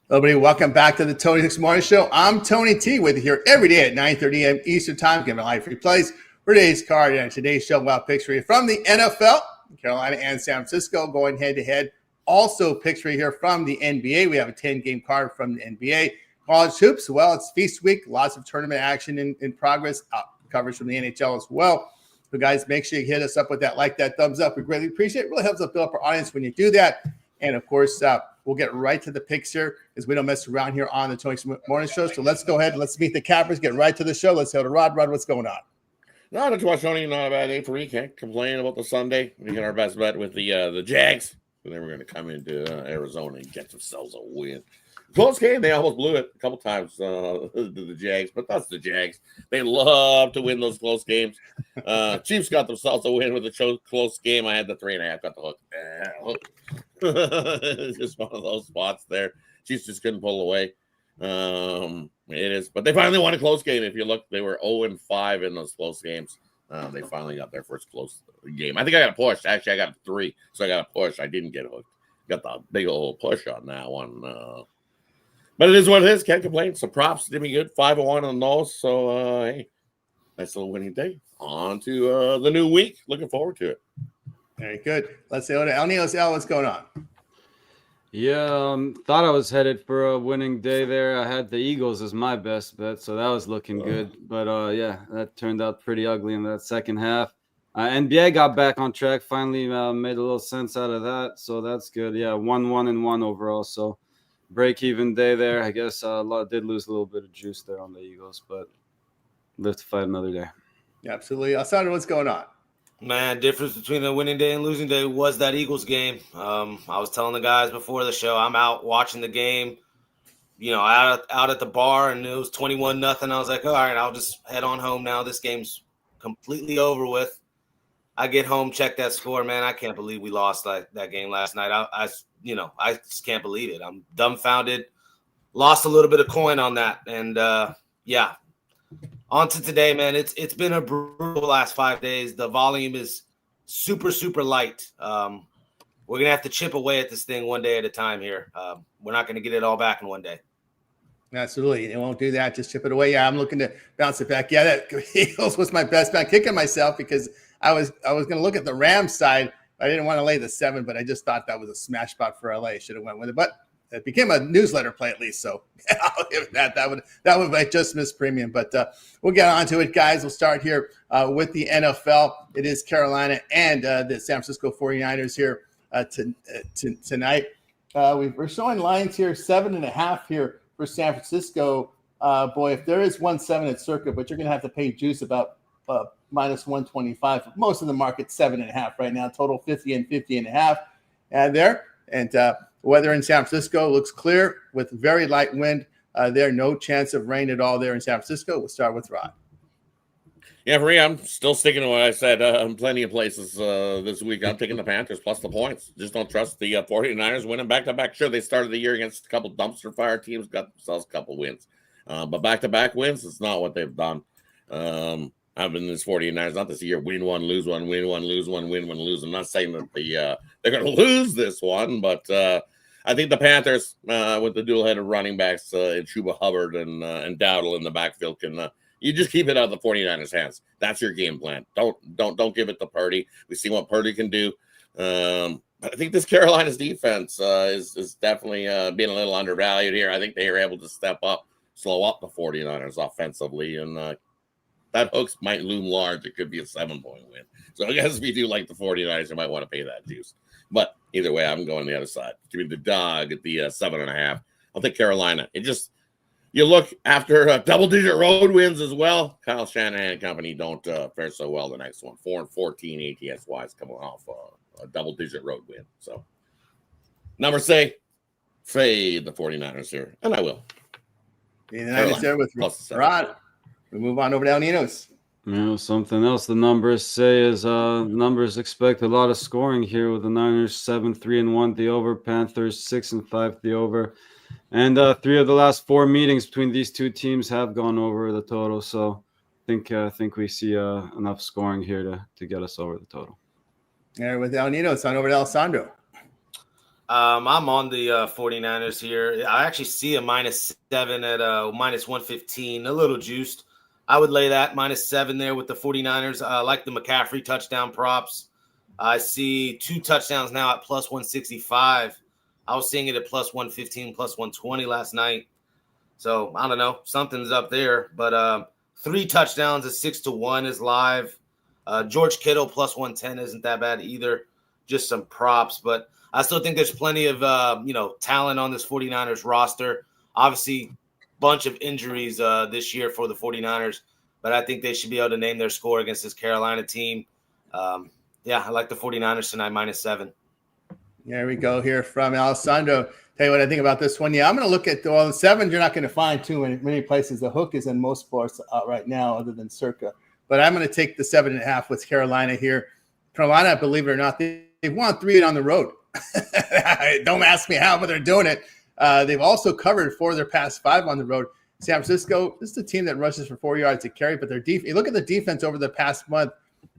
Everybody, welcome back to the Tony Hicks Morning Show. I'm Tony T with you here every day at 9:30 a.m. Eastern Time, giving live free plays for today's card. And today's show, well, picks for you from the NFL, Carolina and San Francisco going head-to-head. Also, picks for you here from the NBA. We have a 10-game card from the NBA. College hoops, well, it's feast week. Lots of tournament action in progress. Coverage from the NHL as well. So, guys, make sure you hit us up with that like, that thumbs up. We greatly appreciate it. It really helps us build up our audience when you do that. And, of course, we'll get right to the picks here as we don't mess around here on the Tony Morning Show. So let's go ahead and let's meet the cappers, get right to the show. Let's go to Rod. Rod, what's going on? Not too much, Tony. Not a bad day for me. Can't complain about the Sunday. We get our best bet with the Jags. And then we're going to come into Arizona and get themselves a win. Close game. They almost blew it a couple times, the Jags. But that's the Jags. They love to win those close games. Chiefs got themselves a win with a close game. I had the 3.5. Got the hook. Just one of those spots there. Chiefs just couldn't pull away. It is. But they finally won a close game. If you look, they were 0-5 in those close games. They finally got their first close game. I think I got a push. Actually, I got 3. So I got a push. I didn't get hooked. Got the big old push on that one. But it is what it is. Can't complain. So props did me good. 5-1 on the nose. So, hey, nice little winning day. On to the new week. Looking forward to it. Very good. Let's say hello to El Ninos. El, what's going on? Yeah, thought I was headed for a winning day there. I had the Eagles as my best bet, so that was looking good. But, yeah, that turned out pretty ugly in that second half. NBA got back on track, finally made a little sense out of that, so that's good. Yeah, 1-1-1 overall, so break-even day there. I guess did lose a little bit of juice there on the Eagles, but live to fight another day. Yeah, absolutely. Alessandro, what's going on? Man, difference between the winning day and losing day was that Eagles game. I was telling the guys before the show, I'm out watching the game, out at the bar, and it was 21-0. I was like, all right, I'll just head on home now. This game's completely over with. I get home, check that score, man. I can't believe we lost that game last night. I just can't believe it. I'm dumbfounded. Lost a little bit of coin on that, and yeah. On to today, man. It's been a brutal last 5 days. The volume is super, super light. We're going to have to chip away at this thing one day at a time here. We're not going to get it all back in one day. Absolutely. They won't do that. Just chip it away. Yeah, I'm looking to bounce it back. Yeah, that Eagles was my best bet. Kicking myself because I was going to look at the Rams side. I didn't want to lay the 7, but I just thought that was a smash spot for LA. Should have went with it. But it became a newsletter play at least, so I'll give it that. That would like just miss premium, but we'll get on to it, guys. We'll start here with the NFL. It is Carolina and the San Francisco 49ers here tonight. We're showing lines here, 7.5 here for San Francisco. Boy, if there is 1.7 at Circa, but you're going to have to pay juice about minus 125. Most of the market 7.5 right now. Total 50 and 50.5 there, and. Weather in San Francisco looks clear with very light wind. There, no chance of rain at all there in San Francisco. We'll start with Rod. Yeah, for me, I'm still sticking to what I said in plenty of places this week. I'm taking the Panthers plus the points. Just don't trust the 49ers winning back-to-back. Sure, they started the year against a couple dumpster fire teams, got themselves a couple wins. But back-to-back wins, it's not what they've done. I've been in this 49ers, not this year, win one, lose one, win one, lose one, win one, lose. I'm not saying that they're going to lose this one, but I think the Panthers, with the dual-headed running backs, Chuba Hubbard and Dowdle in the backfield, can you just keep it out of the 49ers' hands. That's your game plan. Don't give it to Purdy. We see what Purdy can do. But I think this Carolina's defense is definitely being a little undervalued here. I think they are able to step up, slow up the 49ers offensively, and that hooks might loom large. It could be a 7-point win. So I guess if you do like the 49ers, you might want to pay that juice. But either way, I'm going the other side. Give me the dog at the 7.5. I'll take Carolina. You look after double-digit road wins as well. Kyle Shanahan and company don't fare so well the next one. 4-14 ATS-wise coming off a double-digit road win. So numbers say fade the 49ers here, and I will. The Niners there with Rod. We move on over to El Ninos. Something else the numbers say is numbers expect a lot of scoring here with the Niners 7-3-1 the over, Panthers 6-5 the over, and 3 of the last 4 meetings between these two teams have gone over the total. So I think we see enough scoring here to get us over the total. All right, with El Ninos on over to Alessandro. I'm on the 49ers here. I actually see a -7 at -115, a little juiced. I would lay that -7 there with the 49ers. I like the McCaffrey touchdown props. I see 2 touchdowns now at +165. I was seeing it at +115, +120 last night. So I don't know. Something's up there. But 3 touchdowns at 6-1 is live. George Kittle +110 isn't that bad either. Just some props. But I still think there's plenty of talent on this 49ers roster. Obviously, bunch of injuries this year for the 49ers, but I think they should be able to name their score against this Carolina team. I like the 49ers tonight -7. There we go here from Alessandro. Tell you what I think about this one. Yeah, I'm going to look at the 7. You're not going to find too many places. The hook is in most sports right now other than Circa. But I'm going to take the 7.5 with Carolina here. Carolina, believe it or not, they've won 3 on the road. Don't ask me how, but they're doing it. They've also covered 4 of their past 5 on the road. San Francisco, this is a team that rushes for 4 yards to carry, but their you look at the defense over the past month,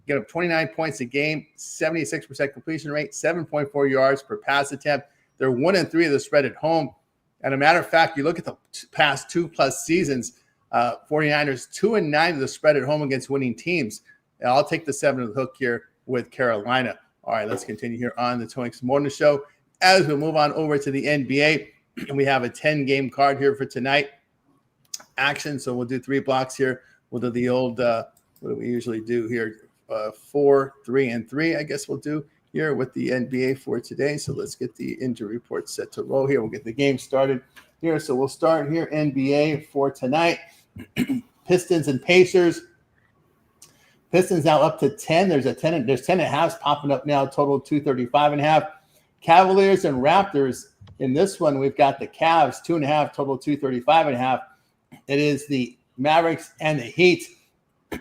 get up 29 points a game, 76% completion rate, 7.4 yards per pass attempt. They're 1-3 of the spread at home. And a matter of fact, you look at the past 2+ seasons, 49ers 2-9 of the spread at home against winning teams. And I'll take the 7 of the hook here with Carolina. All right, let's continue here on the Tony Morning Show. As we move on over to the NBA, we have a 10-game card here for tonight. Action, so we'll do 3 blocks here. We'll do the old, what do we usually do here? 4, 3, and 3, I guess we'll do here with the NBA for today. So let's get the injury report set to roll here. We'll get the game started here. So we'll start here, NBA for tonight. Pistons and Pacers. Pistons now up to 10. There's 10.5 popping up now, total 235.5. Cavaliers and Raptors. In this one, we've got the Cavs, 2.5, total 235.5. It is the Mavericks and the Heat.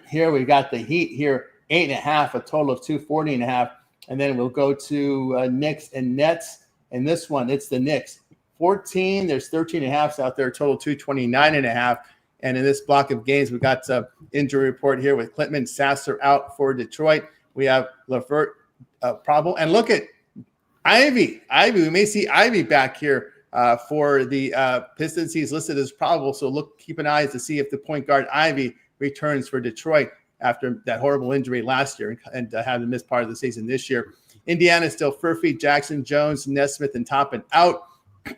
Here we've got the Heat here, 8.5, a total of 240.5. And then we'll go to Knicks and Nets. And this one, it's the Knicks. 14, there's 13.5s out there, total 229.5. And in this block of games, we've got injury report here with Klintman, Sasser out for Detroit. We have Levert probable. And look at Ivy. We may see Ivy back here for the Pistons. He's listed as probable. So keep an eye to see if the point guard Ivy returns for Detroit after that horrible injury last year and having missed part of the season this year. Indiana still Furphy, Jackson, Jones, Nesmith, and Toppin out.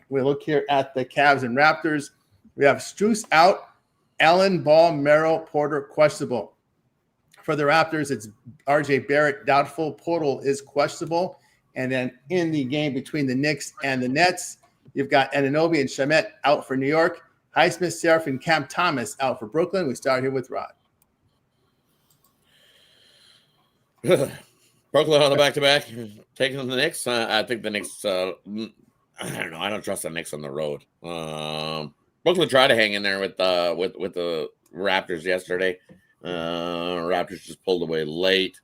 We look here at the Cavs and Raptors. We have Strus out. Allen, Ball, Merrill, Porter, questionable. For the Raptors, it's RJ Barrett, doubtful. Portal is questionable. And then in the game between the Knicks and the Nets, you've got Anunoby and Shamet out for New York. Highsmith, Seraph, and Cam Thomas out for Brooklyn. We start here with Rod. Brooklyn on the back-to-back, taking the Knicks. I think the Knicks, I don't know. I don't trust the Knicks on the road. Brooklyn tried to hang in there with the Raptors yesterday. Raptors just pulled away late.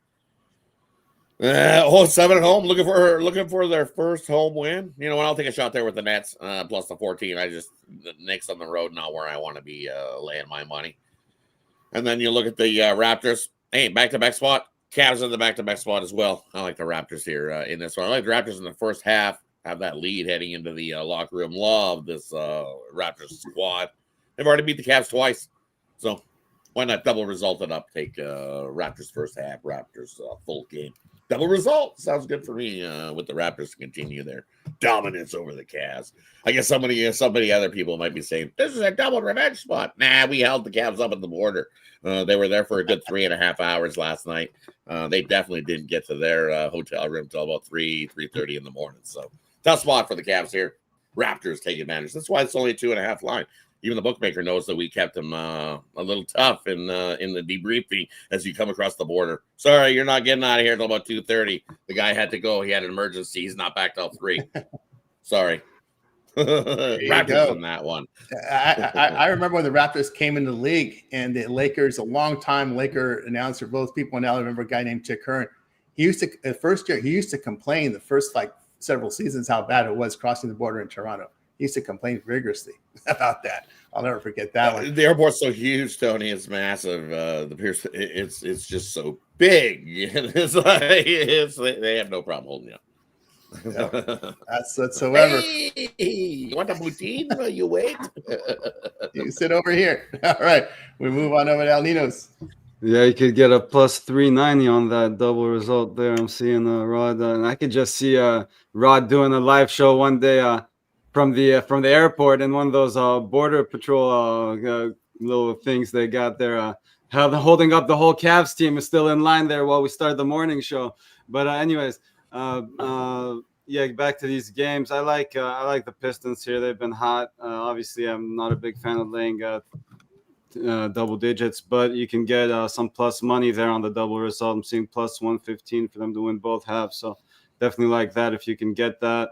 7 at home, looking for their first home win. You know what? I'll take a shot there with the Nets plus the 14. The Knicks on the road, not where I want to be laying my money. And then you look at the Raptors. Hey, back-to-back spot. Cavs in the back-to-back spot as well. I like the Raptors here in this one. I like the Raptors in the first half. Have that lead heading into the locker room. Love this Raptors squad. They've already beat the Cavs twice. So why not double result it up? Take Raptors first half, Raptors full game. Double result. Sounds good for me with the Raptors to continue their dominance over the Cavs. I guess somebody other people might be saying, this is a double revenge spot. Nah, we held the Cavs up at the border. They were there for a good 3.5 hours last night. They definitely didn't get to their hotel room until about 3:30 in the morning. So tough spot for the Cavs here. Raptors take advantage. That's why it's only a 2.5 line. Even the bookmaker knows that we kept them a little tough in the debriefing as you come across the border. Sorry, you're not getting out of here until about 2:30. The guy had to go. He had an emergency. He's not back till 3. Sorry. Raptors on that one. I remember when the Raptors came into the league and the Lakers, a longtime Laker announcer, both people now remember a guy named Chick Hearn. He used to complain the first several seasons how bad it was crossing the border in Toronto. He used to complain vigorously about that. I'll never forget that one. The airport's so huge, Tony. It's massive. It's just so big. They have no problem holding you up. That's whatsoever. Hey, you want a poutine? You wait. You sit over here. All right. We move on over to El Nino's. Yeah, you could get a plus 390 on that double result there. I'm seeing Rod, and I could just see Rod doing a live show one day from the airport in one of those border patrol little things they got there. Holding up the whole Cavs team is still in line there while we start the morning show. But anyways, yeah, back to these games. I like the Pistons here. They've been hot. Obviously, I'm not a big fan of laying double digits, but you can get some plus money there on the double result. I'm seeing plus 115 for them to win both halves. So definitely like that if you can get that.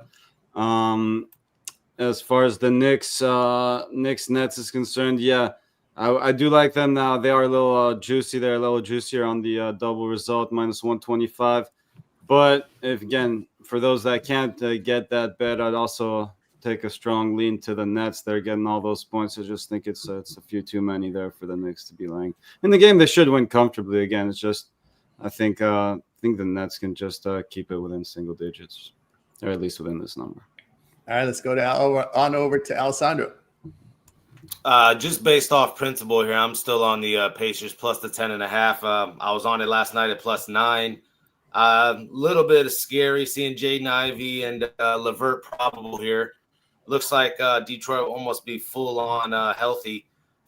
As far as the Knicks Nets is concerned, yeah, I do like them now. They are a little juicy. They're a little juicier on the double result, minus 125. But again, for those that can't get that bet, I'd also take a strong lean to the Nets. They're getting all those points. I just think it's a few too many there for the Knicks to be laying. In the game, they should win comfortably. Again, it's just I think the Nets can just keep it within single digits, or at least within this number. All right, let's go over to Alessandro. Just based off principle here, I'm still on the Pacers plus the 10.5. I was on it last night at plus 9. Little bit of scary seeing Jaden Ivey and LeVert probable here. Looks like Detroit will almost be full on healthy.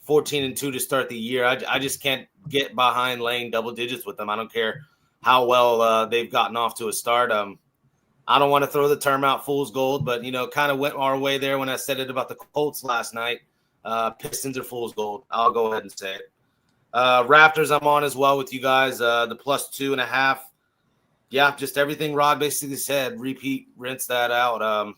14-2 to start the year. I just can't get behind laying double digits with them. I don't care how well they've gotten off to a start. I don't want to throw the term out fool's gold, but kind of went our way there when I said it about the Colts last night. Pistons are fool's gold. I'll go ahead and say it. Raptors I'm on as well with you guys. The plus 2.5. Yeah, just everything Rod basically said. Repeat, rinse that out.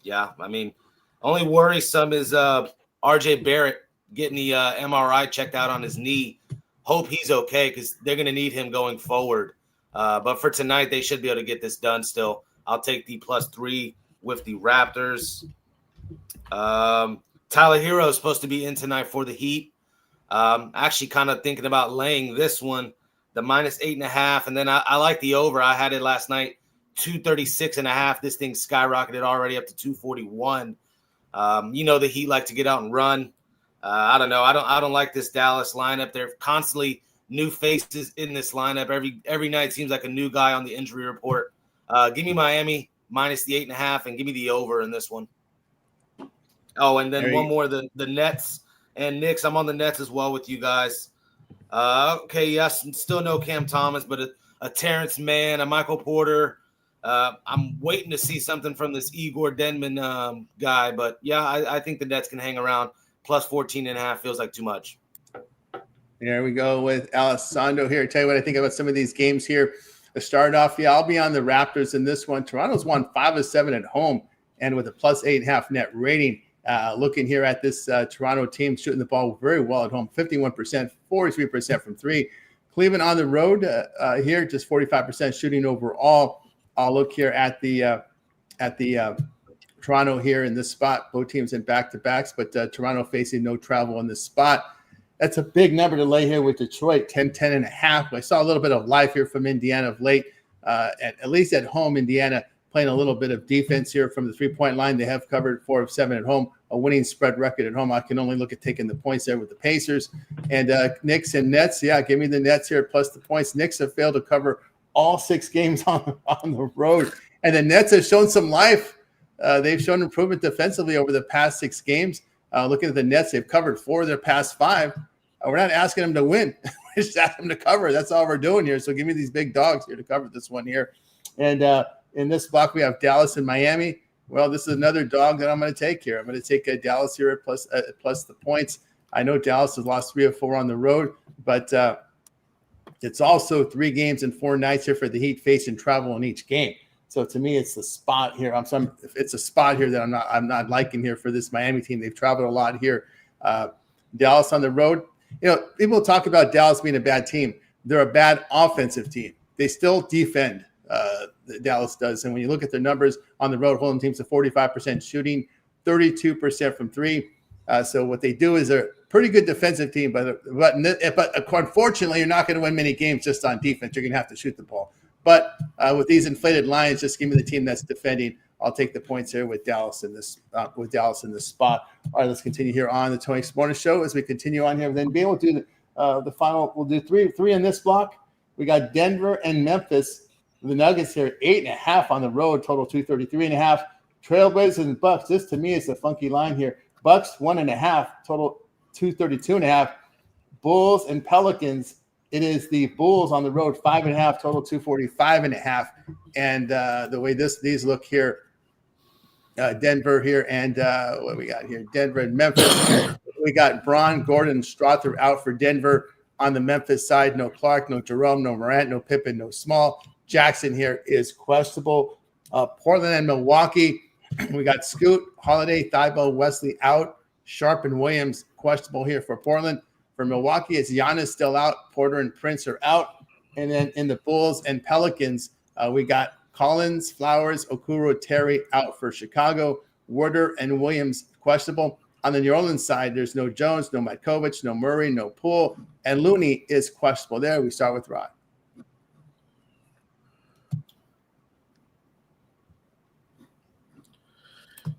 Yeah, I mean, only worrisome is RJ Barrett getting the MRI checked out on his knee. Hope he's okay because they're going to need him going forward. But for tonight, they should be able to get this done still. I'll take the plus 3 with the Raptors. Tyler Hero is supposed to be in tonight for the Heat. Actually kind of thinking about laying this one, the minus 8.5. And then I like the over. I had it last night, 236.5. This thing skyrocketed already up to 241. The Heat like to get out and run. I don't know. I don't like this Dallas lineup. They're constantly new faces in this lineup. Every night seems like a new guy on the injury report. Give me Miami minus the 8.5 and give me the over in this one. Oh, and then one more, the Nets and Knicks. I'm on the Nets as well with you guys. Okay, yes, still no Cam Thomas, but a Terrence Mann, a Michael Porter. I'm waiting to see something from this Igor Denman guy. But, yeah, I think the Nets can hang around. Plus 14.5 feels like too much. There we go with Alessandro here. Tell you what I think about some of these games here. To start off, I'll be on the Raptors in this one. Toronto's won 5 of 7 at home and with a plus 8.5 net rating. Looking here at this Toronto team shooting the ball very well at home, 51%, 43% from 3. Cleveland on the road here, just 45% shooting overall. I'll look here at the Toronto here in this spot. Both teams in back-to-backs, but Toronto facing no travel in this spot. That's a big number to lay here with Detroit, 10.5. I saw a little bit of life here from Indiana of late. At least at home, Indiana playing a little bit of defense here from the three-point line. They have covered 4 of 7 at home, a winning spread record at home. I can only look at taking the points there with the Pacers. And Knicks and Nets, yeah, give me the Nets here plus the points. Knicks have failed to cover all 6 games on the road. And the Nets have shown some life. They've shown improvement defensively over the past 6 games. Looking at the Nets, they've covered 4 of their past 5. We're not asking them to win. We're just asking them to cover. That's all we're doing here. So give me these big dogs here to cover this one here. And in this block, we have Dallas and Miami. Well, this is another dog that I'm going to take here. I'm going to take Dallas here at plus the points. I know Dallas has lost 3 of 4 on the road, but it's also 3 games and 4 nights here for the Heat facing travel in each game. So to me, it's the spot here. It's a spot here that I'm not liking here for this Miami team. They've traveled a lot here. Dallas on the road. People talk about Dallas being a bad team. They're a bad offensive team. They still defend. Dallas does. And when you look at their numbers on the road, holding teams to 45% shooting, 32% from 3. So what they do is they're a pretty good defensive team, but unfortunately, you're not going to win many games just on defense. You're going to have to shoot the ball. But with these inflated lines, just give me the team that's defending. I'll take the points here with Dallas in this spot. All right, let's continue here on the Tony Morning Show as we continue on here. Then being able to do the final, we'll do three in this block. We got Denver and Memphis. The Nuggets here, 8.5 on the road, total 233.5. Trailblazers and Bucks. This to me is a funky line here. Bucks 1.5, total 232.5. Bulls and Pelicans. It is the Bulls on the road, 5.5, total 245.5. And the way these look here, Denver here, and what we got here, Denver and Memphis. We got Braun, Gordon, Strother out for Denver. On the Memphis side, no Clark, no Jerome, no Morant, no Pippen, no Small. Jackson here is questionable. Portland and Milwaukee, we got Scoot, Holiday, Thibault, Wesley out. Sharp and Williams questionable here for Portland. For Milwaukee, it's Giannis still out. Porter and Prince are out. And then in the Bulls and Pelicans, we got Collins, Flowers, Okoro, Terry out for Chicago. Werder and Williams questionable. On the New Orleans side, there's no Jones, no Matkovich, no Murray, no Poole, and Looney is questionable there. We start with Rod.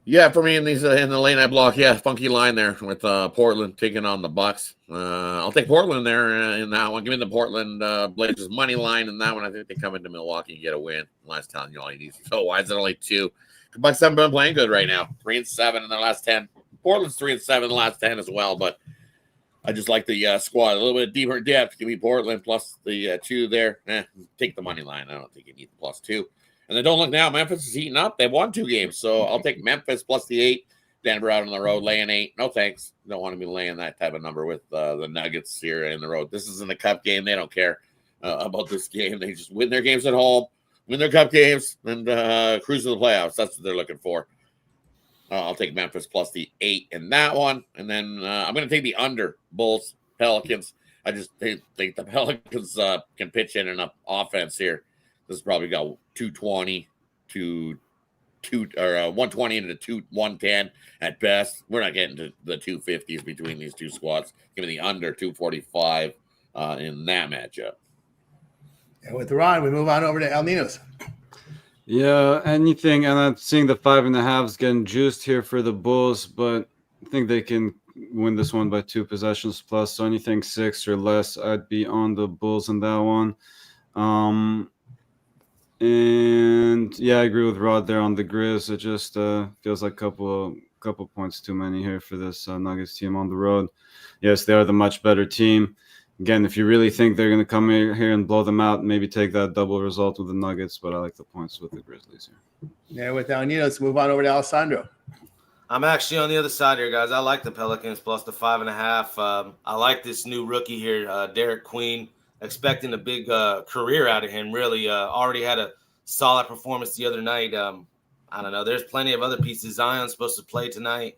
Yeah, for me in these in the late night block, funky line there with Portland taking on the Bucks. I'll take Portland there in that one. Give me the Portland Blazers money line in that one. I think they come into Milwaukee and get a win. Last time, all you need. So why is it only 2? The Bucks haven't been playing good right now. 3-7 in their last 10. Portland's 3-7 in the last 10 as well, but I just like the squad a little bit deeper depth. Give me Portland plus the 2 there. Take the money line. I don't think you need the +2. And then don't look now. Memphis is heating up. They've won 2 games, so I'll take Memphis plus the 8. Denver out on the road laying 8. No thanks. Don't want to be laying that type of number with the Nuggets here in the road. This isn't a cup game. They don't care about this game. They just win their games at home, win their cup games, and cruise to the playoffs. That's what they're looking for. I'll take Memphis plus the 8 in that one. And then I'm going to take the under, Bulls, Pelicans. I just think the Pelicans can pitch in enough offense here. This has probably got 220 to 120 into 110 at best. We're not getting to the 250s between these two squads. Give me the under 245 in that matchup. And with Ron, we move on over to El Ninos. Yeah, anything, and I'm seeing the 5.5s getting juiced here for the Bulls, but I think they can win this one by 2 possessions plus. So anything 6 or less, I'd be on the Bulls in that one. And yeah, I agree with Rod there on the Grizz. It just feels like a couple points too many here for this Nuggets team on the road. Yes, they are the much better team. Again, if you really think they're going to come here and blow them out, maybe take that double result with the Nuggets, but I like the points with the Grizzlies here. Yeah, with El Ninos, move on over to Alessandro. I'm actually on the other side here, guys. I like the Pelicans plus the 5.5. I like this new rookie here, Derek Queen. Expecting a big career out of him, really. Already had a solid performance the other night. I don't know. There's plenty of other pieces. Zion's supposed to play tonight.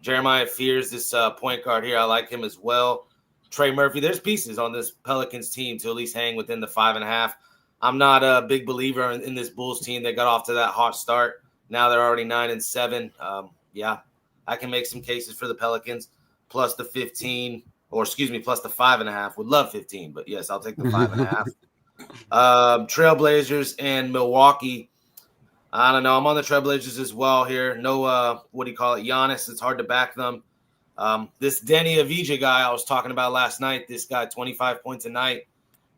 Jeremiah Fears, this point guard here. I like him as well. Trey Murphy. There's pieces on this Pelicans team to at least hang within the 5.5. I'm not a big believer in this Bulls team. They got off to that hot start. Now they're already 9-7. Yeah, I can make some cases for the Pelicans plus the 15. Or excuse me, plus the 5.5. Would love 15, but yes, I'll take the 5.5. Trailblazers and Milwaukee. I don't know. I'm on the Trailblazers as well here. No, Giannis. It's hard to back them. This Denny Avdija guy I was talking about last night, this guy, 25 points a night,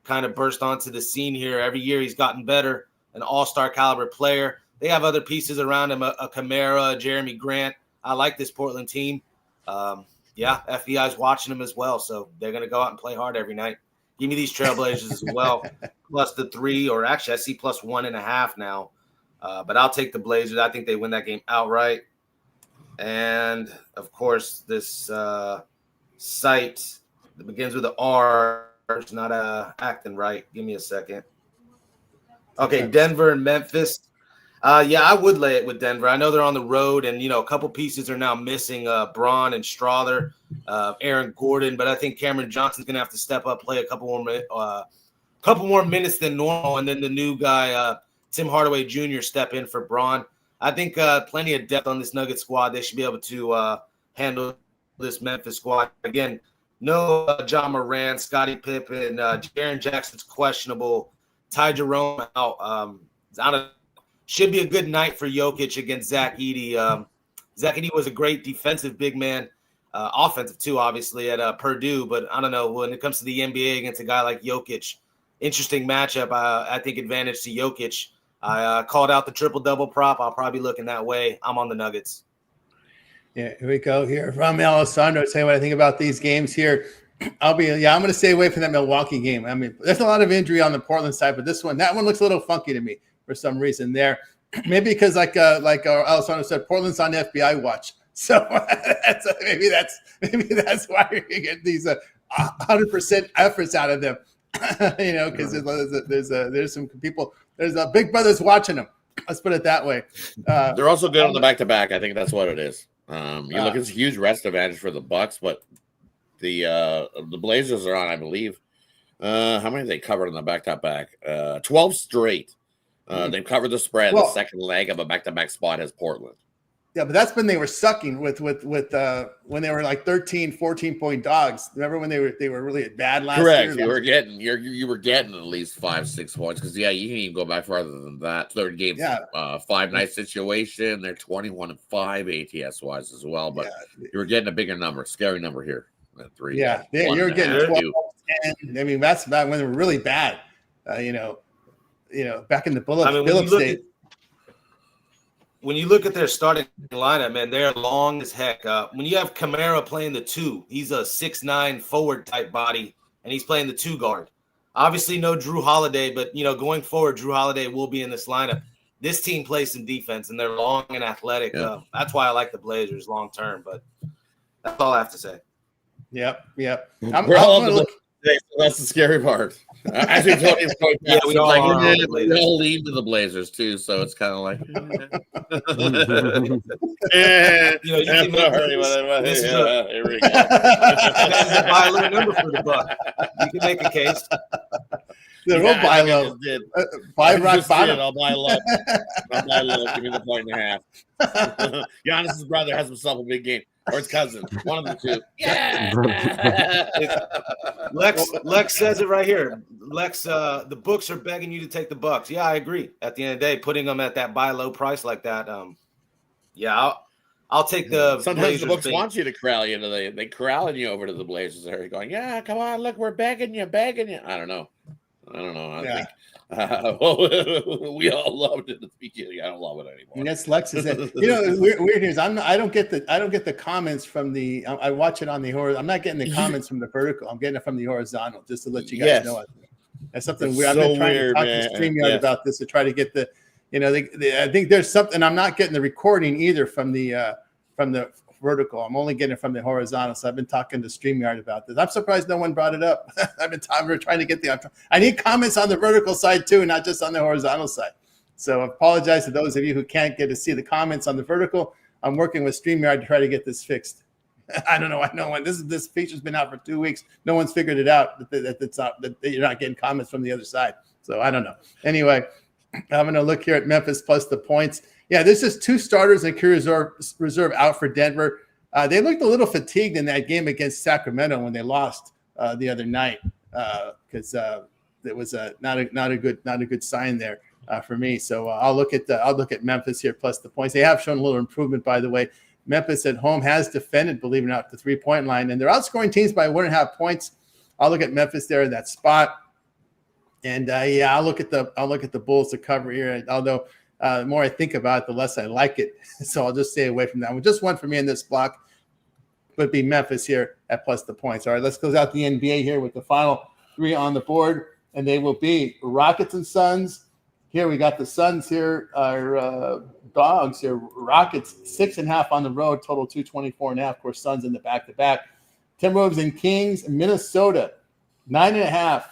kind of burst onto the scene here. Every year he's gotten better, an all-star caliber player. They have other pieces around him, a Kamara, Jeremy Grant. I like this Portland team. Yeah, FBI's watching them as well, so they're going to go out and play hard every night. Give me these Trailblazers as well, plus the 3, or actually I see plus 1.5 now. But I'll take the Blazers. I think they win that game outright. And, of course, this site that begins with an R is not acting right. Give me a second. Okay, Denver and Memphis. Yeah, I would lay it with Denver. I know they're on the road, and, a couple pieces are now missing, Braun and Strother, Aaron Gordon, but I think Cameron Johnson's going to have to step up, play a couple more minutes than normal, and then the new guy, Tim Hardaway Jr., step in for Braun. I think plenty of depth on this Nugget squad. They should be able to handle this Memphis squad. Again, no John Moran, Scottie Pippen, Jaren Jackson's questionable. Ty Jerome out. I don't, should be a good night for Jokic against Zach Edey. Zach Edey was a great defensive big man, offensive too, obviously, at Purdue. But I don't know, when it comes to the NBA against a guy like Jokic, interesting matchup. I think advantage to Jokic. I called out the triple-double prop. I'll probably be looking that way. I'm on the Nuggets. Yeah, here we go here from Alessandro. Say what I think about these games here. I'm going to stay away from that Milwaukee game. I mean, there's a lot of injury on the Portland side, but that one looks a little funky to me for some reason there. Maybe because like Alessandro said, Portland's on FBI watch. So maybe that's why you're going to get these 100% efforts out of them. Because there's some people, there's big brothers watching them. Let's put it that way. They're also good on the back-to-back. I think that's what it is. Look, it's a huge rest advantage for the Bucks, but the Blazers are on, I believe. How many have they covered on the back-to-back? 12 straight. They've covered the spread. The second leg of a back-to-back spot has Portland. Yeah, but that's when they were sucking with when they were like 13, 14-point dogs. Remember when they were really bad last year? Correct. You were getting at least 5-6 points because you can even go back farther than that. Third game, 5-night situation. They're 21-5 ATS wise as well, but you were getting a bigger number, scary number here at 3. Yeah, you were getting 12, 10. I mean, that's about when they were really bad. Back in the Phillips days. When you look at their starting lineup, man, they're long as heck. When you have Kamara playing the 2, he's a 6'9" forward type body, and he's playing the 2 guard. Obviously, no Drew Holiday, but going forward, Drew Holiday will be in this lineup. This team plays some defense, and they're long and athletic. Yeah. That's why I like the Blazers long term. But that's all I have to say. Yep. We're all on the Blazers. That's the scary part. As we told you, we all lean to the Blazers too, so it's kind of like, here we go. Buy a little number for the Buck. You can make a case. We'll buy low. Buy rock bottom. I'll buy low. Give me the 1.5. Giannis's brother has himself a big game. Or his cousin, one of the two. Yeah. Lex says it right here. Lex, the books are begging you to take the Bucks. Yeah, I agree. At the end of the day, putting them at that buy low price like that, I'll take the. Sometimes Blazers the books want you to corral you. They corralling you over to the Blazers. They're going, yeah, come on, look, we're begging you. I don't know. I think we all loved it at the beginning. I don't love it anymore. And that's Lex's. Weird is I don't get the comments from the. I watch it on the horizontal. I'm not getting the comments from the vertical. I'm getting it from the horizontal, just to let you guys know. That's something weird. I've been trying to talk to StreamYard about this to try to get the. I think there's something. I'm not getting the recording either from the vertical. I'm only getting it from the horizontal. So I've been talking to StreamYard about this. I'm surprised no one brought it up. We're trying to get I need comments on the vertical side too, not just on the horizontal side. So I apologize to those of you who can't get to see the comments on the vertical. I'm working with StreamYard to try to get this fixed. I don't know. I know when this feature's been out for 2 weeks. No one's figured it out that you're not getting comments from the other side. So I don't know. Anyway, I'm going to look here at Memphis plus the points. Yeah, there's just 2 starters in reserve out for Denver. They looked a little fatigued in that game against Sacramento when they lost the other night because it was not a good sign there for me. So I'll look at Memphis here plus the points. They have shown a little improvement, by the way. Memphis at home has defended, believe it or not, the 3-point line, and they're outscoring teams by 1.5 points. I'll look at Memphis there in that spot, and I'll look at the Bulls to cover here. Although the more I think about it, the less I like it. So I'll just stay away from that one. Just one for me in this block would be Memphis here at plus the points. All right, let's close out the NBA here with the final 3 on the board, and they will be Rockets and Suns. Here we got the Suns here, our dogs here. Rockets 6.5 on the road, total 224.5. Of course, Suns in the back-to-back. Timberwolves and Kings, Minnesota 9.5.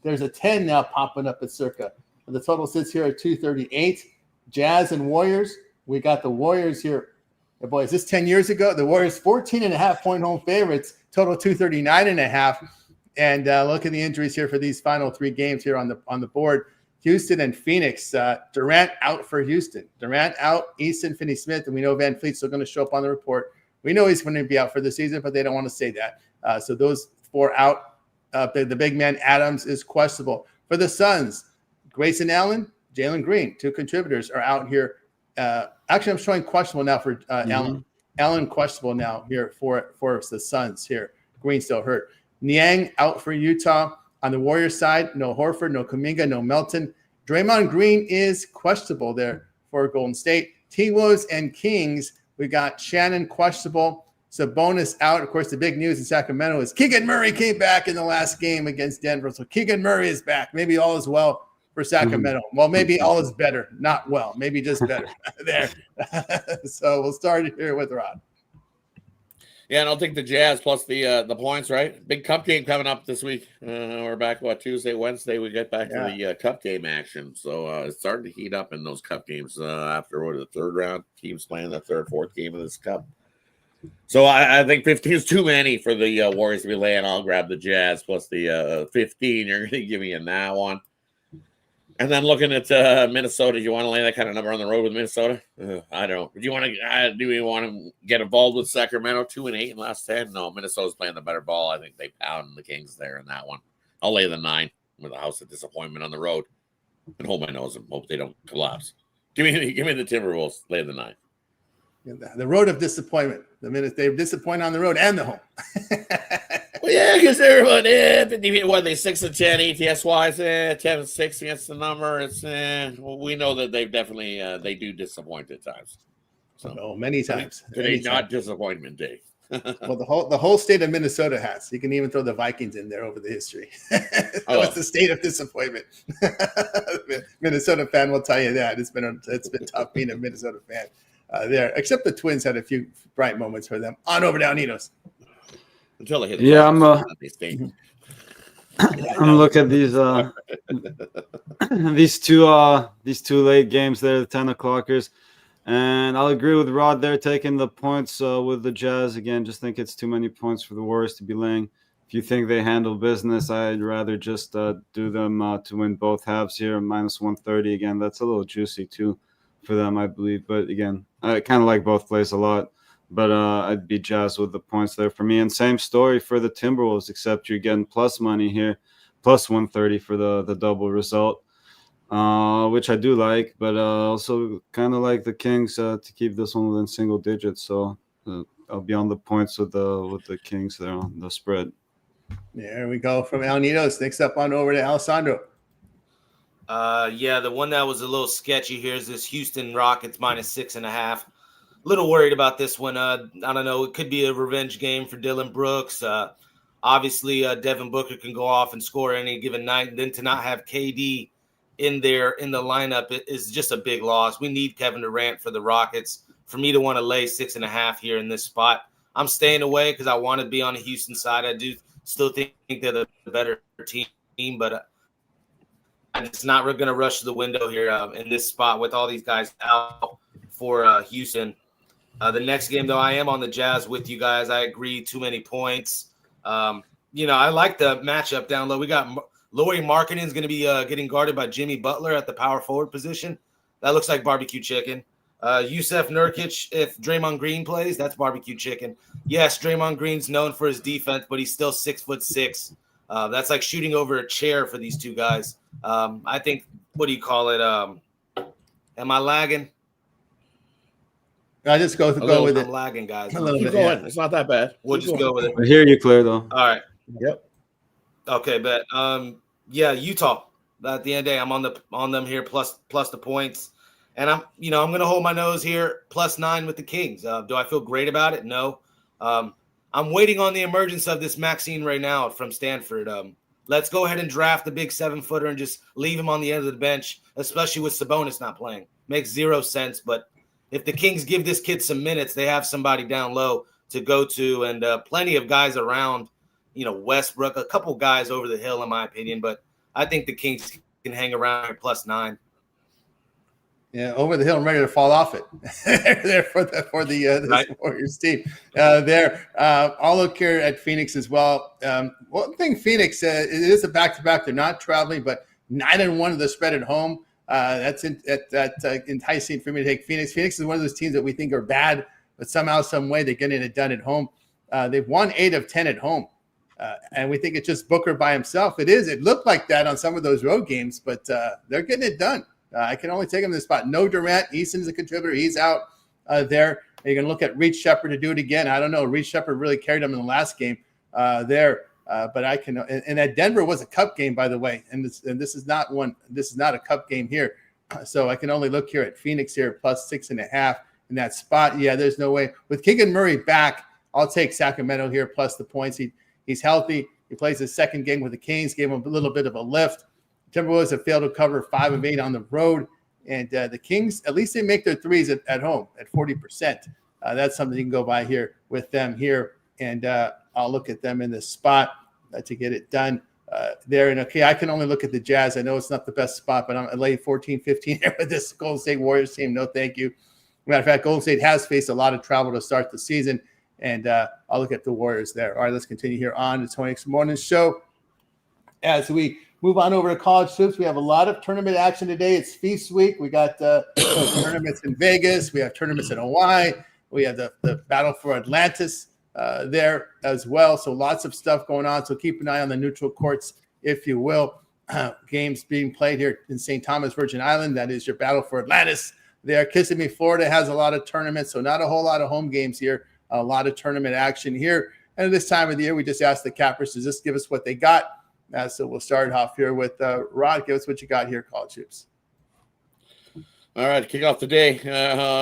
There's a 10 now popping up at Circa. The total sits here at 238. Jazz and Warriors. We got the Warriors here. Oh boy, is this 10 years ago? The Warriors 14.5-point home favorites, total 239.5. And look at the injuries here for these final 3 games here on the board. Houston and Phoenix. Durant out for Houston. Durant out, Easton, Finney-Smith, and we know Van Fleet's still going to show up on the report. We know he's going to be out for the season, but they don't want to say that. So those 4 out. The big man Adams is questionable. For the Suns, Grayson Allen, Jalen Green, 2 contributors are out here. Actually, I'm showing questionable now for Allen. Allen questionable now here for the Suns here. Green still hurt. Niang out for Utah. On the Warriors side, no Horford, no Kuminga, no Melton. Draymond Green is questionable there for Golden State. T-Wolves and Kings, we got Shannon questionable. Sabonis out. Of course, the big news in Sacramento is Keegan Murray came back in the last game against Denver. So Keegan Murray is back. Maybe all is well for Sacramento. Well, maybe all is better. Not well. Maybe just better there. So we'll start here with Rod. Yeah, and I'll take the Jazz plus the points, right? Big cup game coming up this week. We're back, Tuesday, Wednesday. We get back to the cup game action. So it's starting to heat up in those cup games after the third round. Teams playing the third, fourth game of this cup. So I think 15 is too many for the Warriors to be laying. I'll grab the Jazz plus the 15. You're going to give me in that one. And then looking at Minnesota, do you want to lay that kind of number on the road with Minnesota? I don't. Do you want to get involved with Sacramento 2-8 in last 10? No, Minnesota's playing the better ball. I think they pound the Kings there in that one. I'll lay the 9 with a house of disappointment on the road and hold my nose and hope they don't collapse. Give me the Timberwolves. Lay the 9. The road of disappointment. The minute they disappoint on the road and the home. Well, yeah, because everyone, they 6-10 ATS wise, 10-6 against the number. It's we know that they've definitely they do disappoint at times. So many times. Today's not disappointment day. Well, the whole state of Minnesota has. You can even throw the Vikings in there over the history. It's the state of disappointment. Minnesota fan will tell you that it's been tough being a Minnesota fan there. Except the Twins had a few bright moments for them. On over to Alnitos. Until they hit. I'm looking at these two late games there, the 10 o'clockers. And I'll agree with Rod there, taking the points with the Jazz. Again, just think it's too many points for the Warriors to be laying. If you think they handle business, I'd rather just do them to win both halves here, minus 130. Again, that's a little juicy too for them, I believe. But again, I kind of like both plays a lot. But I'd be Jazz with the points there for me. And same story for the Timberwolves, except you're getting plus money here, plus 130 for the double result. Which I do like, but also kind of like the Kings to keep this one within single digits. So I'll be on the points with the Kings there on the spread. There we go from Alnitos. Next up on over to Alessandro. The one that was a little sketchy here is this Houston Rockets minus 6.5. Little worried about this one. I don't know. It could be a revenge game for Dylan Brooks. Obviously, Devin Booker can go off and score any given night, and then to not have KD in the lineup is just a big loss. We need Kevin Durant for the Rockets. For me to want to lay 6.5 here in this spot, I'm staying away because I want to be on the Houston side. I do still think they're the better team, but I'm just not going to rush to the window here in this spot with all these guys out for Houston. The next game, though, I am on the Jazz with you guys. I agree, too many points. I like the matchup down low. We got Lauri Markkanen is going to be getting guarded by Jimmy Butler at the power forward position. That looks like barbecue chicken. Yusef Nurkic, if Draymond Green plays, that's barbecue chicken. Yes, Draymond Green's known for his defense, but he's still 6'6". That's like shooting over a chair for these two guys. I think, what do you call it? Am I lagging? I just go with it. I'm lagging, guys. Keep going. Yeah. It's not that bad. We'll just go with it. I hear you clear, though. All right. Yep. Okay, but Utah. At the end of the day, I'm on them here plus the points, and I'm going to hold my nose here +9 with the Kings. Do I feel great about it? No. I'm waiting on the emergence of this Maxine Reynal from Stanford. Let's go ahead and draft the big 7-footer and just leave him on the end of the bench, especially with Sabonis not playing. Makes zero sense, but if the Kings give this kid some minutes, they have somebody down low to go to, and plenty of guys around, Westbrook, a couple guys over the hill, in my opinion, but I think the Kings can hang around at +9. Yeah, over the hill and ready to fall off it. There for the right. Warriors team. I'll look here at Phoenix as well. One thing, Phoenix, it is a back-to-back. They're not traveling, but 9-1 of the spread at home. That's enticing for me to take Phoenix. Phoenix is one of those teams that we think are bad, but somehow, some way, they're getting it done at home. They've won 8 of 10 at home And we think it's just Booker by himself. It is. It looked like that on some of those road games, but they're getting it done. I can only take him to the spot. No Durant. Easton's a contributor. He's out there. You're going to look at Reed Shepherd to do it again. I don't know. Reed Shepherd really carried him in the last game there. But I can, and that Denver was a cup game, by the way. And this is not one. This is not a cup game here. So I can only look here at Phoenix here plus 6.5 in that spot. Yeah, there's no way. With Keegan Murray back, I'll take Sacramento here plus the points. He's healthy. He plays his second game with the Kings, gave him a little bit of a lift. Timberwolves have failed to cover 5 of 8 on the road. And the Kings, at least they make their threes at home at 40%. That's something you can go by here with them here. And I'll look at them in this spot to get it done there. And okay, I can only look at the Jazz. I know it's not the best spot, but I'm late 14-15 here with this Golden State Warriors team. No, thank you. Matter of fact, Golden State has faced a lot of travel to start the season. And I'll look at the Warriors there. All right, let's continue here on the Tony X Morning Show. As we move on over to college hoops, we have a lot of tournament action today. It's Feast Week. We got tournaments in Vegas. We have tournaments in Hawaii. We have the Battle for Atlantis there as well. So lots of stuff going on. So keep an eye on the neutral courts, if you will. Games being played here in St. Thomas, Virgin Island. That is your Battle for Atlantis there. Kissimmee, Florida has a lot of tournaments. So not a whole lot of home games here. A lot of tournament action here. And at this time of the year, we just asked the cappers to just give us what they got. So we'll start off here with Rod. Give us what you got here, College Hoops. All right, to kick off the day,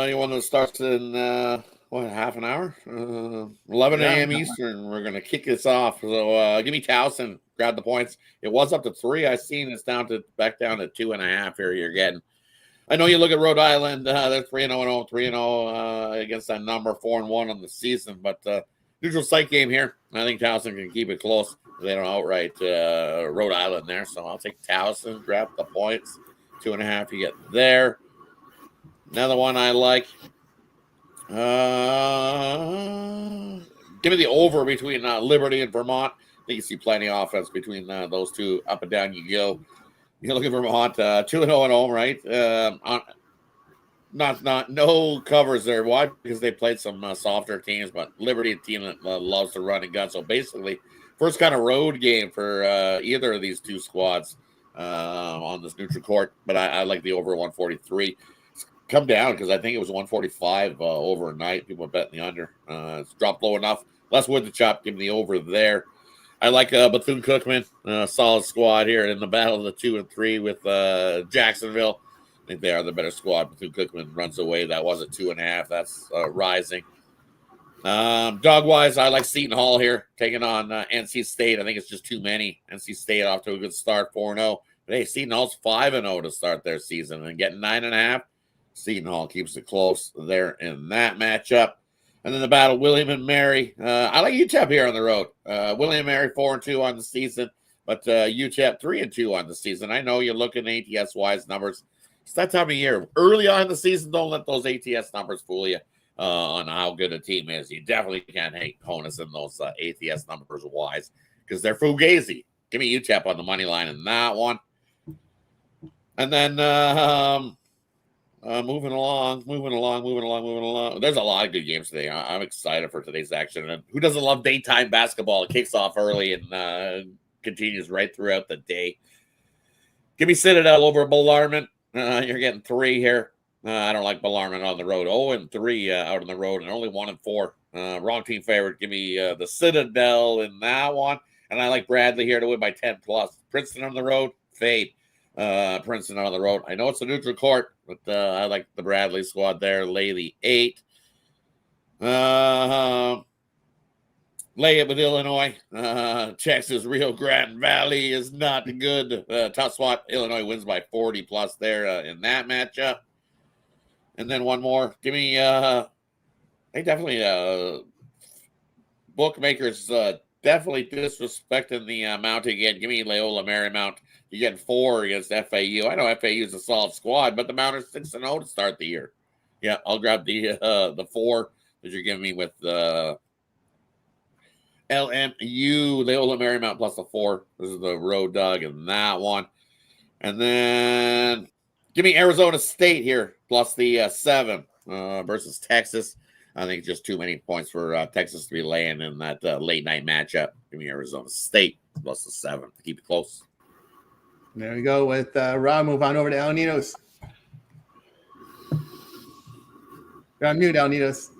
you want to start in, half an hour? 11 a.m. Eastern. We're going to kick this off. So give me Towson. Grab the points. It was up to 3. I seen it's back down to 2.5 here you're getting. I know you look at Rhode Island. They're 3-0, 3-0 against that number, 4-1 on the season. But neutral site game here. I think Towson can keep it close. They don't outright Rhode Island there. So I'll take Towson, grab the points. 2.5 you get there. Another one I like. Give me the over between Liberty and Vermont. I think you see plenty of offense between those two. Up and down you go. You look at Vermont, 2-0 at home, right? Not no covers there. Why? Because they played some softer teams, but Liberty, a team that loves to run and gun. So basically, first kind of road game for either of these two squads on this neutral court. But I like the over 143. It's come down because I think it was 145 overnight. People are betting the under. It's dropped low enough. Less wood to chop. Give me the over there. I like Bethune-Cookman, solid squad here in the battle of the 2 and 3 with Jacksonville. I think they are the better squad. Bethune-Cookman runs away. That was at 2.5. That's rising. Dog-wise, I like Seton Hall here, taking on NC State. I think it's just too many. NC State off to a good start, 4-0. But hey, Seton Hall's 5-0 to start their season and getting 9.5. Seton Hall keeps it close there in that matchup. And then the battle, William and Mary. I like UTEP here on the road. William and Mary 4-2 on the season, but UTEP 3-2 on the season. I know you're looking at ATS-wise numbers. It's that time of year. Early on in the season, don't let those ATS numbers fool you on how good a team is. You definitely can't hate opponents in those ATS numbers wise because they're fugazi. Give me UTEP on the money line in that one. And then moving along. There's a lot of good games today. I'm excited for today's action. And who doesn't love daytime basketball? It kicks off early and continues right throughout the day. Give me Citadel over Bellarmine. You're getting 3 here. I don't like Bellarmine on the road. 0-3 out on the road and only 1-4. Wrong team favorite. Give me the Citadel in that one. And I like Bradley here to win by 10+. Princeton on the road. Fade. Princeton on the road. I know it's a neutral court, but I like the Bradley squad there. Lay the 8. Lay it with Illinois. Texas Rio Grande Valley is not good. Tough spot. Illinois wins by 40+ there in that matchup. And then one more. Give me they definitely bookmakers definitely disrespecting the Mount again. Give me Loyola Marymount. You get 4 against FAU. I know FAU is a solid squad, but the Mount are 6-0 to start the year. Yeah, I'll grab the 4 that you're giving me with LMU, Loyola Marymount plus the 4. This is the road dog in that one. And then give me Arizona State here plus the 7 versus Texas. I think just too many points for Texas to be laying in that late night matchup. Give me Arizona State plus the 7 to keep it close. There we go with Rob. Move on over to Alanitos. You're on mute, Alanitos.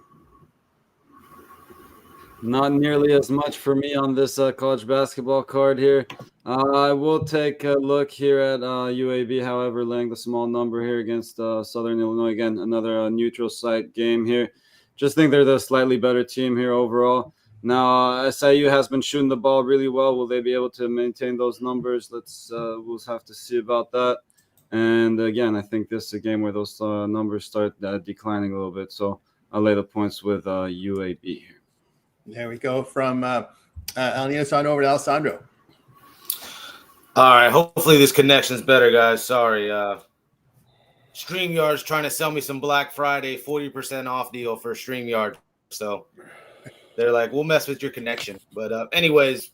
Not nearly as much for me on this college basketball card here. I will take a look here at UAB, however, laying the small number here against Southern Illinois. Again, another neutral site game here. Just think they're the slightly better team here overall. Now, SIU has been shooting the ball really well. Will they be able to maintain those numbers? We'll have to see about that. And again, I think this is a game where those numbers start declining a little bit. So I'll lay the points with UAB here. There we go from Alanitos on over to Alessandro. All right. Hopefully this connection's better, guys. Sorry. StreamYard's trying to sell me some Black Friday 40% off deal for StreamYard. So they're like, we'll mess with your connection. But anyways,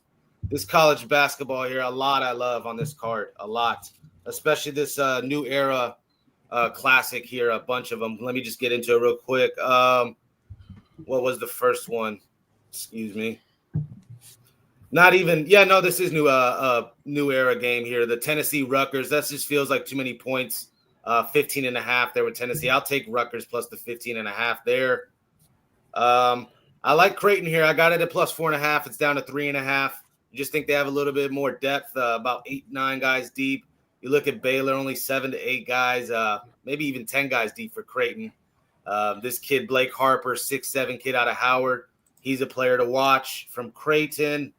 this college basketball here, a lot I love on this card. A lot. Especially this new era classic here, a bunch of them. Let me just get into it real quick. What was the first one? Excuse me. Not even, this is new era game here. The Tennessee Rutgers, that just feels like too many points. 15.5 there with Tennessee. I'll take Rutgers plus the 15.5 there. I like Creighton here. I got it at plus 4.5. It's down to 3.5. You just think they have a little bit more depth, about 8-9 guys deep. You look at Baylor, only 7 to 8 guys, maybe even 10 guys deep for Creighton. This kid, Blake Harper, 6'7" kid out of Howard. He's a player to watch from Creighton.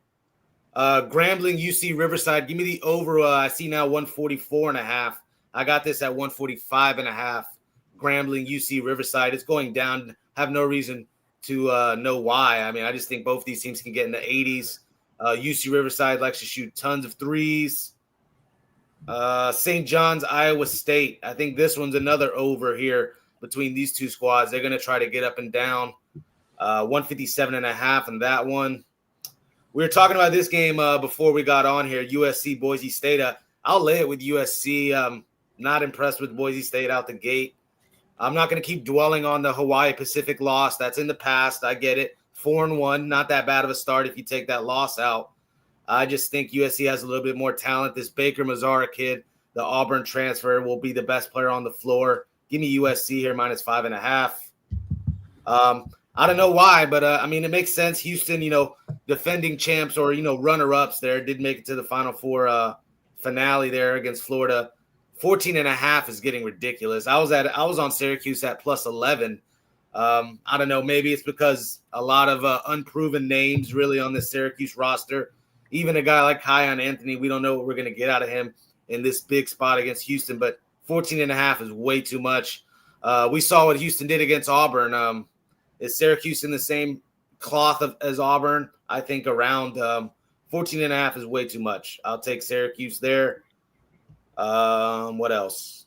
Grambling, UC Riverside. Give me the over. I see now 144.5. I got this at 145.5. Grambling, UC Riverside. It's going down. Have no reason to know why. I mean, I just think both these teams can get in the 80s. UC Riverside likes to shoot tons of threes. St. John's, Iowa State. I think this one's another over here between these two squads. They're going to try to get up and down. 157.5 in that one. We were talking about this game before we got on here, USC, Boise State. I'll lay it with USC. Not impressed with Boise State out the gate. I'm not going to keep dwelling on the Hawaii Pacific loss. That's in the past. I get it. 4-1, not that bad of a start if you take that loss out. I just think USC has a little bit more talent. This Baker Mazzara kid, the Auburn transfer, will be the best player on the floor. Give me USC here, minus 5.5. I don't know why, but I mean, it makes sense. Houston, defending champs or, runner-ups there, did make it to the Final Four finale there against Florida. 14.5 is getting ridiculous. I was on Syracuse at plus 11. I don't know. Maybe it's because a lot of unproven names really on the Syracuse roster. Even a guy like Kion Anthony, we don't know what we're going to get out of him in this big spot against Houston, but 14.5 is way too much. We saw what Houston did against Auburn. Is Syracuse in the same cloth as Auburn? I think around 14.5 is way too much. I'll take Syracuse there. What else?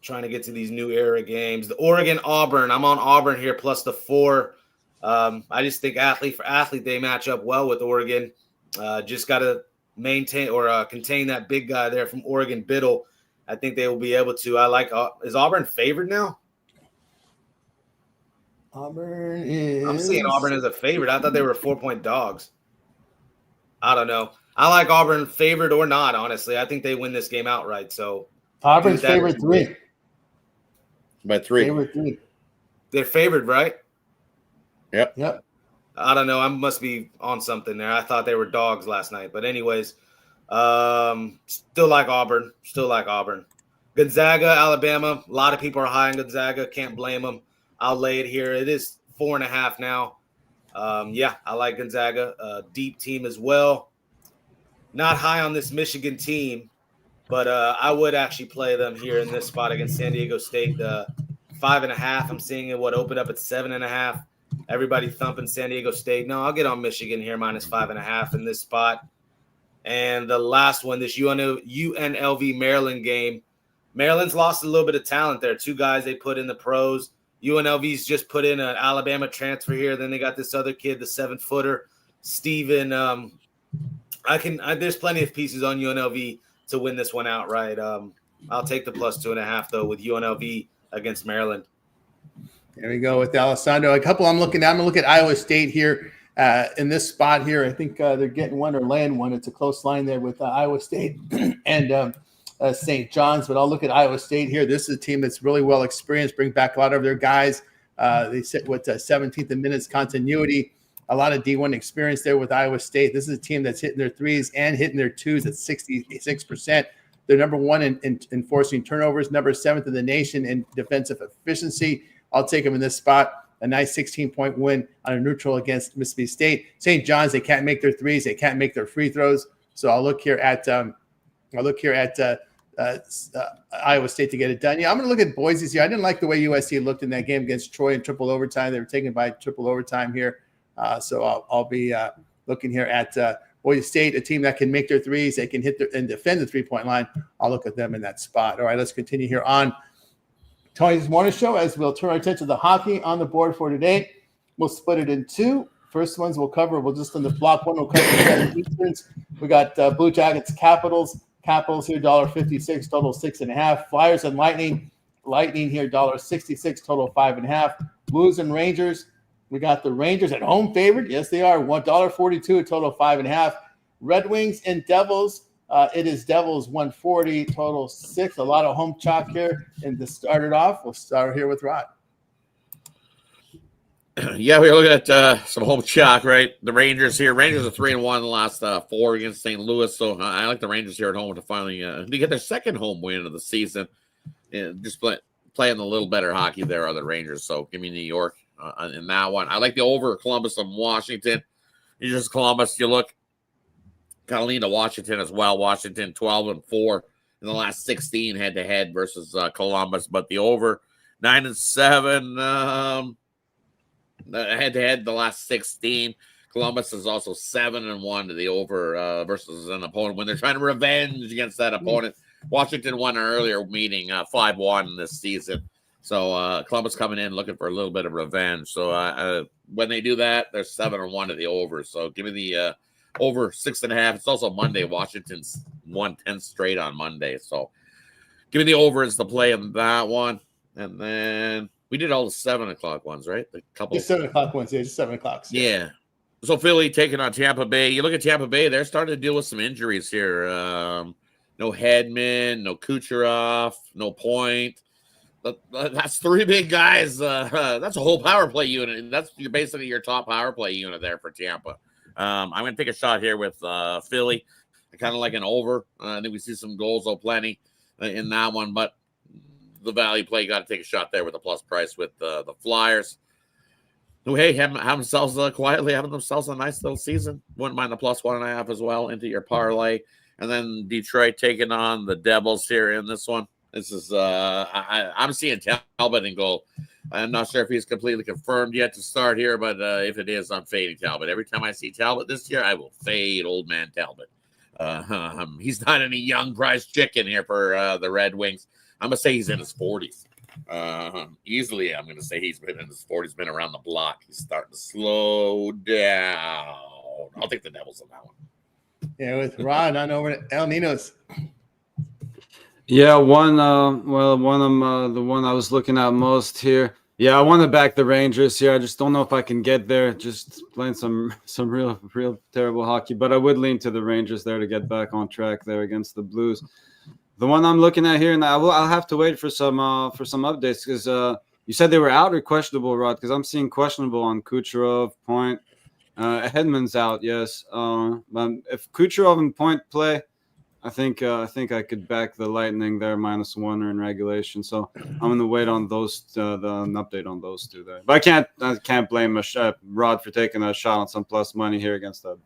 Trying to get to these new era games. The Oregon-Auburn. I'm on Auburn here plus the 4. I just think athlete for athlete, they match up well with Oregon. Just got to maintain or contain that big guy there from Oregon, Biddle. I think they will be able to. Is Auburn favored now? Auburn is. I'm seeing Auburn as a favorite. I thought they were 4-point dogs. I don't know. I like Auburn favored or not, honestly. I think they win this game outright. So Auburn's favorite 3. By 3. Favorite 3. They're favored, right? Yep. I don't know. I must be on something there. I thought they were dogs last night. But anyways, still like Auburn. Gonzaga, Alabama. A lot of people are high on Gonzaga. Can't blame them. I'll lay it here. It is 4.5 now. I like Gonzaga. Deep team as well. Not high on this Michigan team, but I would actually play them here in this spot against San Diego State. 5.5. I'm seeing it open up at 7.5. Everybody thumping San Diego State. No, I'll get on Michigan here, minus 5.5 in this spot. And the last one, this UNLV Maryland game. Maryland's lost a little bit of talent there. 2 guys they put in the pros. UNLV's just put in an Alabama transfer here. Then they got this other kid, the 7-footer, Steven. There's plenty of pieces on UNLV to win this one outright. I'll take the plus 2.5 though with UNLV against Maryland. There we go with Alessandro. A couple I'm looking at. I'm going to look at Iowa State here in this spot here. I think they're getting one or laying one. It's a close line there with Iowa State and St. John's. But I'll look at Iowa State here. This is a team that's really well experienced, bring back a lot of their guys. They sit with 17th in minutes continuity. A lot of D1 experience there with Iowa State. This is a team that's hitting their threes and hitting their twos at 66%. They're number one in forcing turnovers, number 7th in the nation in defensive efficiency. I'll take them in this spot. A nice 16-point win on a neutral against Mississippi State. St. John's, they can't make their threes, they can't make their free throws. So I'll look here at Iowa State to get it done. Yeah, I'm going to look at Boise's here. I didn't like the way USC looked in that game against Troy in triple overtime. They were taken by triple overtime here. So I'll be looking here at Boise State, a team that can make their threes. They can hit and defend the three-point line. I'll look at them in that spot. All right, let's continue here on Tony's Morning Show as we'll turn our attention to the hockey on the board for today. We'll split it in two. First ones we'll cover. We'll just on the block one. We'll cover the Easterns. We got Blue Jackets, Capitals. Capitals here, $1.56, total 6.5. Flyers and Lightning. Lightning here, $1.66, total 5.5. Blues and Rangers. We got the Rangers at home favorite. Yes, they are. $1.42, total 5.5. Red Wings and Devils. It is Devils 140, total 6. A lot of home chalk here. And to start it off, we'll start here with Rod. Yeah, we're looking at some home chalk, right? The Rangers here. Rangers are 3-1 in the last 4 against St. Louis. So I like the Rangers here at home to finally to get their second home win of the season. And just playing a little better hockey there are the Rangers. So give me New York in that one. I like the over Columbus and Washington. You just Columbus. You look kind of lean to Washington as well. Washington 12-4 in the last 16 head-to-head versus Columbus. But the over 9-7 head-to-head the last 16. Columbus is also 7-1 to the over versus an opponent when they're trying to revenge against that opponent. Washington won an earlier meeting 5-1 this season. So Columbus coming in looking for a little bit of revenge. So when they do that, they're 7-1 to the over. So give me the over 6.5. It's also Monday. Washington's won 10 straight on Monday. So give me the over as the play in that one. And then we did all the 7 o'clock ones, right? The couple. Just 7 o'clock ones. Yeah, just 7 o'clock. Yeah. So Philly taking on Tampa Bay. You look at Tampa Bay, they're starting to deal with some injuries here. No Hedman, no Kucherov, no Point. That's 3 big guys. That's a whole power play unit. That's basically your top power play unit there for Tampa. I'm going to take a shot here with Philly. I kind of like an over. I think we see some goals, plenty in that one. But the value play, you got to take a shot there with a plus price with the Flyers. Who, hey, have themselves quietly having themselves a nice little season. Wouldn't mind the plus 1.5 as well into your parlay. And then Detroit taking on the Devils here in this one. This is I'm seeing Talbot in goal. I'm not sure if he's completely confirmed yet to start here, but if it is, I'm fading Talbot. Every time I see Talbot this year, I will fade old man Talbot. He's not any young prize chicken here for the Red Wings. I'm going to say he's in his 40s. Easily, I'm going to say he's been in his 40s, been around the block. He's starting to slow down. I'll take the Devils on that one. Yeah, with Rod on over to El Ninos. Yeah, the one I was looking at most here. Yeah, I want to back the Rangers here. I just don't know if I can get there. Just playing some real terrible hockey, but I would lean to the Rangers there to get back on track there against the Blues. The one I'm looking at here, and I'll have to wait for some updates because you said they were out or questionable, Rod? Because I'm seeing questionable on Kucherov, Point. Hedman's out, yes. If Kucherov and Point play, I think I could back the Lightning there -1 or in regulation. So I'm going to wait on those an update on those two there. But I can't blame Rod for taking a shot on some plus money here against a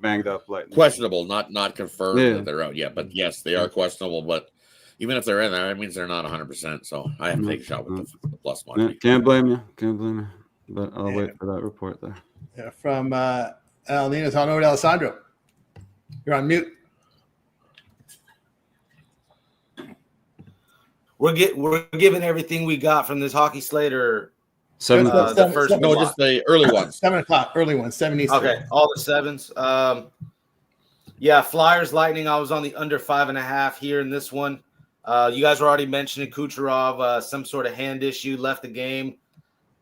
banged up Lightning. Questionable, not confirmed that they're out yet. But yes, they are questionable. But even if they're in there, that means they're not 100%. So I have to take a shot with the plus money. Yeah, can't blame you. But I'll wait for that report there. Yeah, from El Ninos on over to Alessandro. You're on mute. We're giving everything we got from this hockey slate, or just the early ones. 7 o'clock, early ones, 7 Eastern. Okay, all the 7s. Flyers, Lightning. I was on the under 5.5 here in this one. You guys were already mentioning Kucherov, some sort of hand issue, left the game.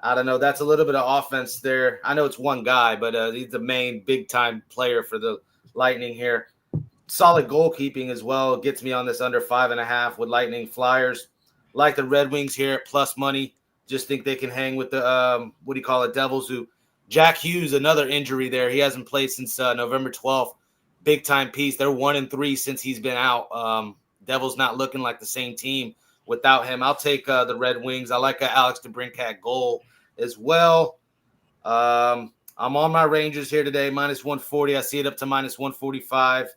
I don't know. That's a little bit of offense there. I know it's one guy, but he's the main big-time player for the Lightning here. Solid goalkeeping as well. Gets me on this under 5.5 with Lightning Flyers. Like the Red Wings here at plus money. Just think they can hang with the, Devils, who Jack Hughes, another injury there. He hasn't played since November 12th. Big-time piece. They're 1-3 since he's been out. Devils not looking like the same team without him. I'll take the Red Wings. I like Alex DeBrincat goal as well. I'm on my Rangers here today, minus 140. I see it up to minus 145.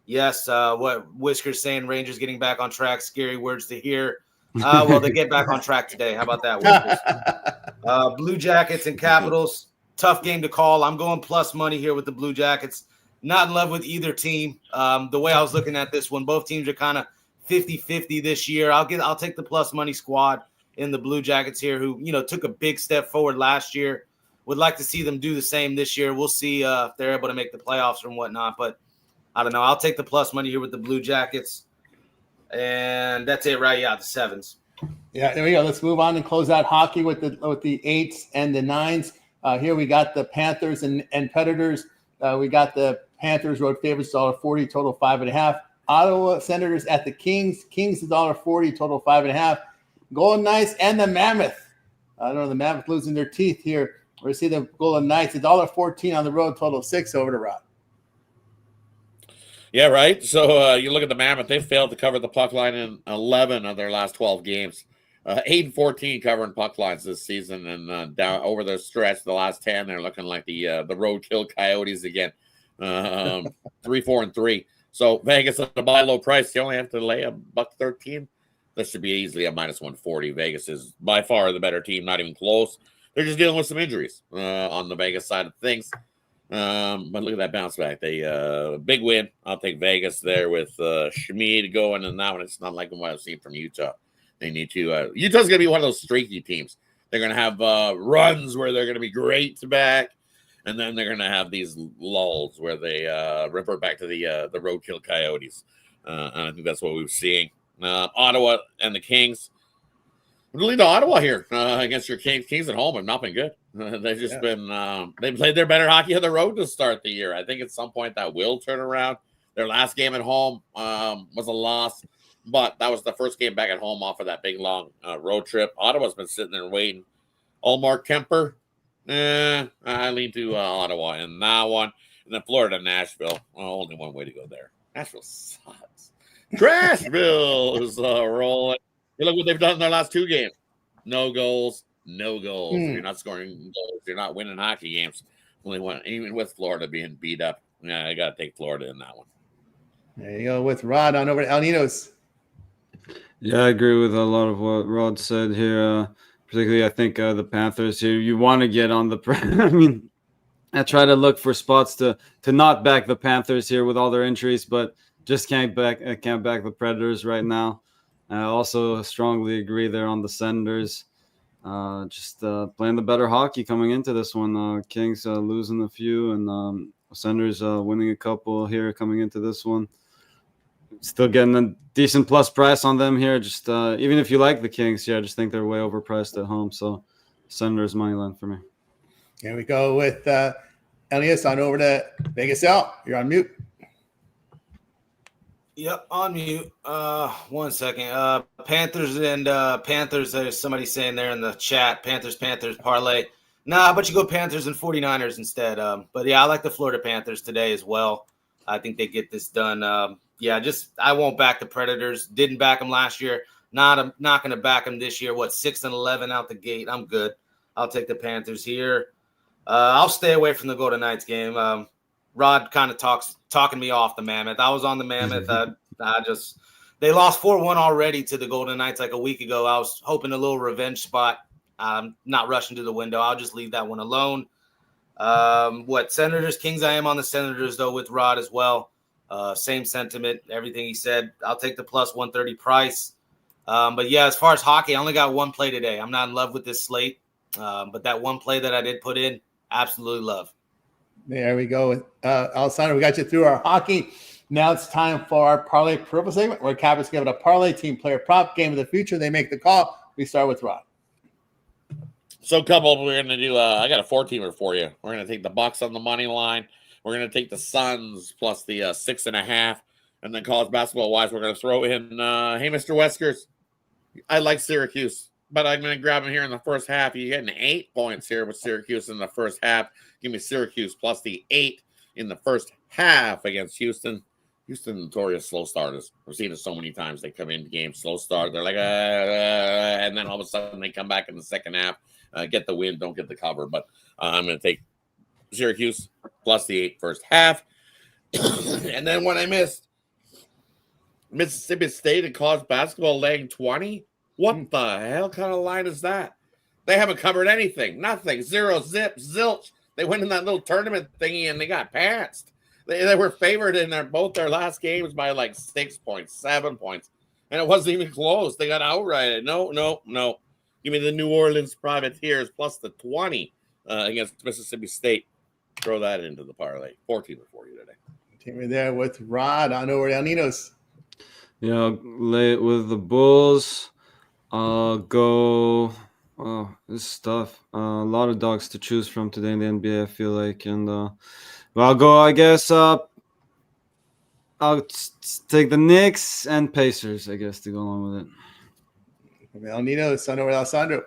Yes, what Whisker's saying, Rangers getting back on track. Scary words to hear. Well, they get back on track today. How about that, Whiskers? Blue Jackets and Capitals. Tough game to call. I'm going plus money here with the Blue Jackets. Not in love with either team. The way I was looking at this one, both teams are kind of 50-50 this year. I'll take the plus money squad in the Blue Jackets here, who took a big step forward last year. Would like to see them do the same this year. We'll see if they're able to make the playoffs and whatnot. But I don't know. I'll take the plus money here with the Blue Jackets, and that's it, right? Yeah, the 7s. Yeah, there we go. Let's move on and close out hockey with the 8s and the 9s. Here we got the Panthers and Predators. We got the Panthers road favorites $1.40, total 5.5. Ottawa Senators at the Kings. Kings is $1.40, total 5.5. Golden Knights and the Mammoth. I don't know, the Mammoth losing their teeth here. We're see the Golden Knights $1.14 on the road, total 6. Over to Rod. Yeah, right. So you look at the Mammoth; they failed to cover the puck line in 11 of their last 12 games. 8-14 covering puck lines this season, and down over the stretch, the last 10, they're looking like the roadkill Coyotes again. 3-4-3. So Vegas at a buy low price, you only have to lay $1.13. This should be easily a minus 140. Vegas is by far the better team, not even close. They're just dealing with some injuries on the Vegas side of things. But look at that bounce back. They big win. I'll take Vegas there with Schmid going in that one. It's not like what I've seen from Utah. They need to. Utah's going to be one of those streaky teams. They're going to have runs where they're going to be great back, and then they're going to have these lulls where they revert back to the roadkill Coyotes. And I think that's what we're seeing. Ottawa and the Kings. We'll lead to Ottawa here against your Kings. Kings at home have not been good. They've just been they played their better hockey on the road to start the year. I think at some point that will turn around. Their last game at home was a loss, but that was the first game back at home off of that big long road trip. Ottawa's been sitting there waiting. Allmark Kemper, I lean to Ottawa in that one. And then Florida, Nashville. Only one way to go there. Nashville sucks. Trashville is rolling. You look what they've done in their last 2 games. No goals. If you're not scoring goals, you're not winning hockey games. Only one, even with Florida being beat up. Yeah, I got to take Florida in that one. There you go with Rod on over to El Ninos. Yeah, I agree with a lot of what Rod said here. Particularly, I think the Panthers here. You want to get on the. I mean, I try to look for spots to not back the Panthers here with all their injuries, but just can't back the Predators right now. I also strongly agree there on the Senators. Just playing the better hockey coming into this one. Kings losing a few, and Senators winning a couple here coming into this one. Still getting a decent plus price on them here. Just even if you like the Kings, I just think they're way overpriced at home. So Senators money line for me. Here we go with Elias on over to Vegas L. You're on mute. Yep, on mute. 1 second. Panthers and Panthers. There's somebody saying there in the chat. Panthers parlay. Nah, but you go Panthers and 49ers instead. But yeah, I like the Florida Panthers today as well. I think they get this done. I won't back the Predators. Didn't back them last year. I'm not going to back them this year. 6-11 out the gate. I'm good. I'll take the Panthers here. I'll stay away from the Golden Knights game. Rod kind of talking me off the Mammoth. I was on the Mammoth. They lost 4-1 already to the Golden Knights like a week ago. I was hoping a little revenge spot. I'm not rushing to the window. I'll just leave that one alone. Senators, Kings? I am on the Senators though with Rod as well. Same sentiment, everything he said. I'll take the plus 130 price. But yeah, as far as hockey, I only got one play today. I'm not in love with this slate, but that one play that I did put in, absolutely love. There we go. Alessandro, we got you through our hockey. Now it's time for our parlay purple segment where Captain's give it a parlay team player prop game of the future. They make the call. We start with Rod. So, couple, we're going to do. I got a 4-teamer for you. We're going to take the Bucks on the money line. We're going to take the Suns plus the 6.5, and then college basketball wise, we're going to throw in. Hey, Mr. Weskers, I like Syracuse, but I'm going to grab him here in the first half. You're getting 8 points here with Syracuse in the first half. Give me Syracuse plus the 8 in the first half against Houston. Houston, notorious slow starters. We've seen it so many times. They come into games, slow start. They're like, and then all of a sudden they come back in the second half. Get the win, don't get the cover. But I'm going to take Syracuse plus the 8 first half. And then what I missed, Mississippi State and college basketball laying 20. What the hell kind of line is that? They haven't covered anything. Nothing. 0, zip, zilch. They went in that little tournament thingy and they got pantsed. They were favored in both their last games by like 6 points, 7 points. And it wasn't even close. They got outrighted. No. Give me the New Orleans Privateers plus the 20 against Mississippi State. Throw that into the parlay. 14 for you today. Team there with Rod on over El Ninos. Yeah, lay it with the Bulls. Go. Oh, this is tough. A lot of dogs to choose from today in the NBA, I feel like. And I'll go, I guess. I'll take the Knicks and Pacers, I guess, to go along with it. El Ninos on over Alessandro.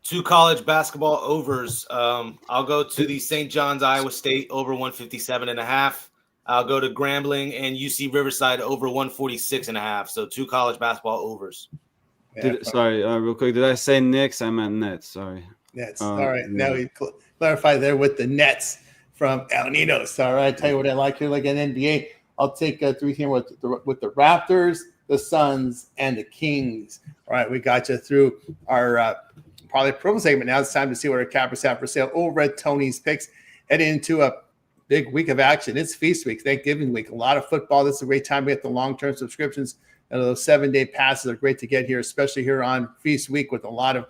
2 college basketball overs. I'll go to the St. John's Iowa State over 157.5. I'll go to Grambling and UC Riverside over 146.5. So 2 college basketball overs. Sorry, real quick. Did I say Knicks? I meant Nets. Sorry. Nets. All right. Yeah. Now we clarify there with the Nets from El Ninos. All right. Tell you what I like here, like an NBA. I'll take 3 here with the Raptors, the Suns, and the Kings. All right. We got you through our probably pro segment. Now it's time to see what our cappers have for sale over at Tony's Picks. Heading into a big week of action. It's feast week, Thanksgiving week. A lot of football. This is a great time to get the long-term subscriptions. And those 7-day passes are great to get here, especially here on feast week with a lot of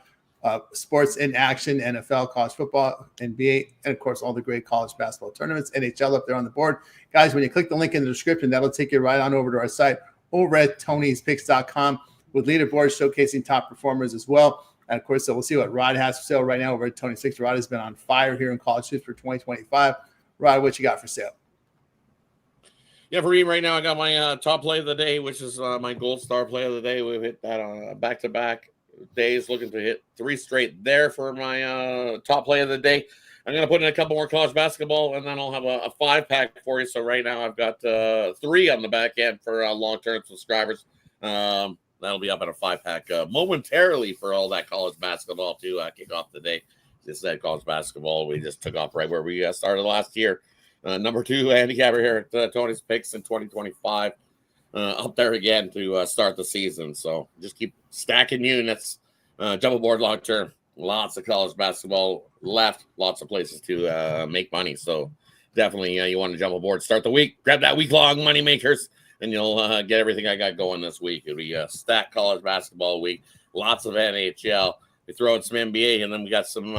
sports in action, NFL, college football, NBA, and of course, all the great college basketball tournaments, NHL up there on the board. Guys, when you click the link in the description, that'll take you right on over to our site over at Tony'sPicks.com with leaderboards showcasing top performers as well. And of course, so we'll see what Rod has for sale right now over at Tony's Picks. Rod has been on fire here in college hoops for 2025. Rod, what you got for sale? Yeah, for me right now, I got my top play of the day, which is my gold star play of the day. We've hit that on back-to-back days, looking to hit 3 straight there for my top play of the day. I'm going to put in a couple more college basketball, and then I'll have a 5-pack for you. So right now I've got 3 on the back end for long-term subscribers. That'll be up at a 5-pack momentarily for all that college basketball to kick off the day. This is college basketball. We just took off right where we started last year. Number 2 handicapper here at Tony's Picks in 2025. Up there again to start the season. So just keep stacking units. Jump aboard long term. Lots of college basketball left. Lots of places to make money. So definitely you want to jump aboard. Start the week. Grab that week-long money makers, and you'll get everything I got going this week. It'll be a stacked college basketball week. Lots of NHL. We throw in some NBA, and then we got some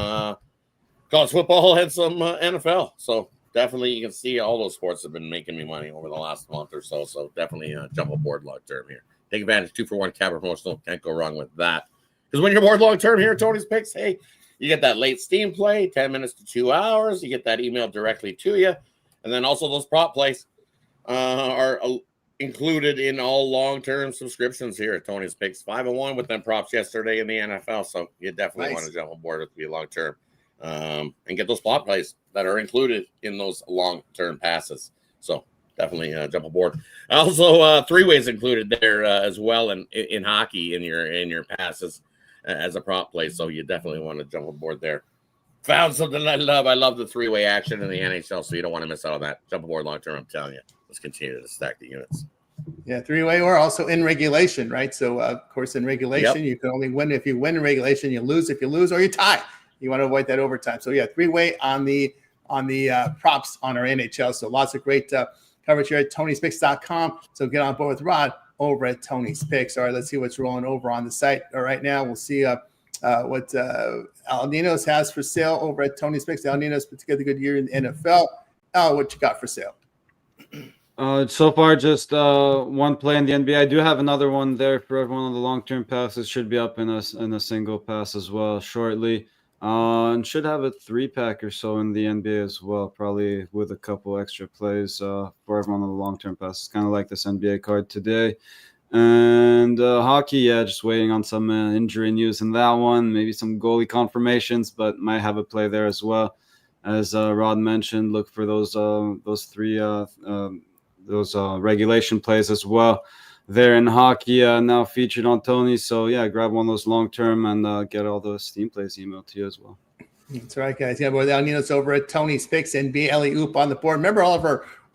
college football and some NFL. So definitely you can see all those sports have been making me money over the last month or so. So definitely jump aboard long term here. Take advantage. 2-for-1 cap promotional. Can't go wrong with that. Because when you're aboard long term here at Tony's Picks, hey, you get that late steam play, 10 minutes to 2 hours. You get that email directly to you. And then also those prop plays are included in all long-term subscriptions here at Tony's Picks. 5-1 with them props yesterday in the NFL. So you definitely want to jump aboard with the long-term and get those prop plays that are included in those long-term passes. So definitely jump aboard. Also, 3-ways included there as well in hockey in your passes as a prop play. So you definitely want to jump aboard there. Found something I love. I love the 3-way action in the NHL, so you don't want to miss out on that. Jump aboard long term, I'm telling you. Let's continue to stack the units. Yeah, 3-way or also in regulation, right? So, of course, in regulation, you can only win if you win in regulation. You lose if you lose, or you tie. You want to avoid that overtime. So, yeah, 3-way on the props on our NHL. So, lots of great coverage here at Tony'sPicks.com. So, get on board with Rod over at Tony's Picks. All right, let's see what's rolling over on the site. All right, now we'll see what Al Ninos has for sale over at Tony's Picks. Al Ninos put together a good year in the NFL. Al, what you got for sale? So far, just one play in the NBA. I do have another one there for everyone on the long-term passes. Should be up in a single pass as well shortly. And should have a 3-pack or so in the NBA as well, probably with a couple extra plays for everyone on the long-term passes. Kind of like this NBA card today. And hockey, yeah, just waiting on some injury news in that one. Maybe some goalie confirmations, but might have a play there as well. As Rod mentioned, look for those three regulation plays as well. There in hockey, now featured on Tony. So yeah, grab one of those long term and get all those Steam plays emailed to you as well. That's right, guys. Yeah, well, Nino's over at Tony's Picks and BLE Oop on the board. Remember, all of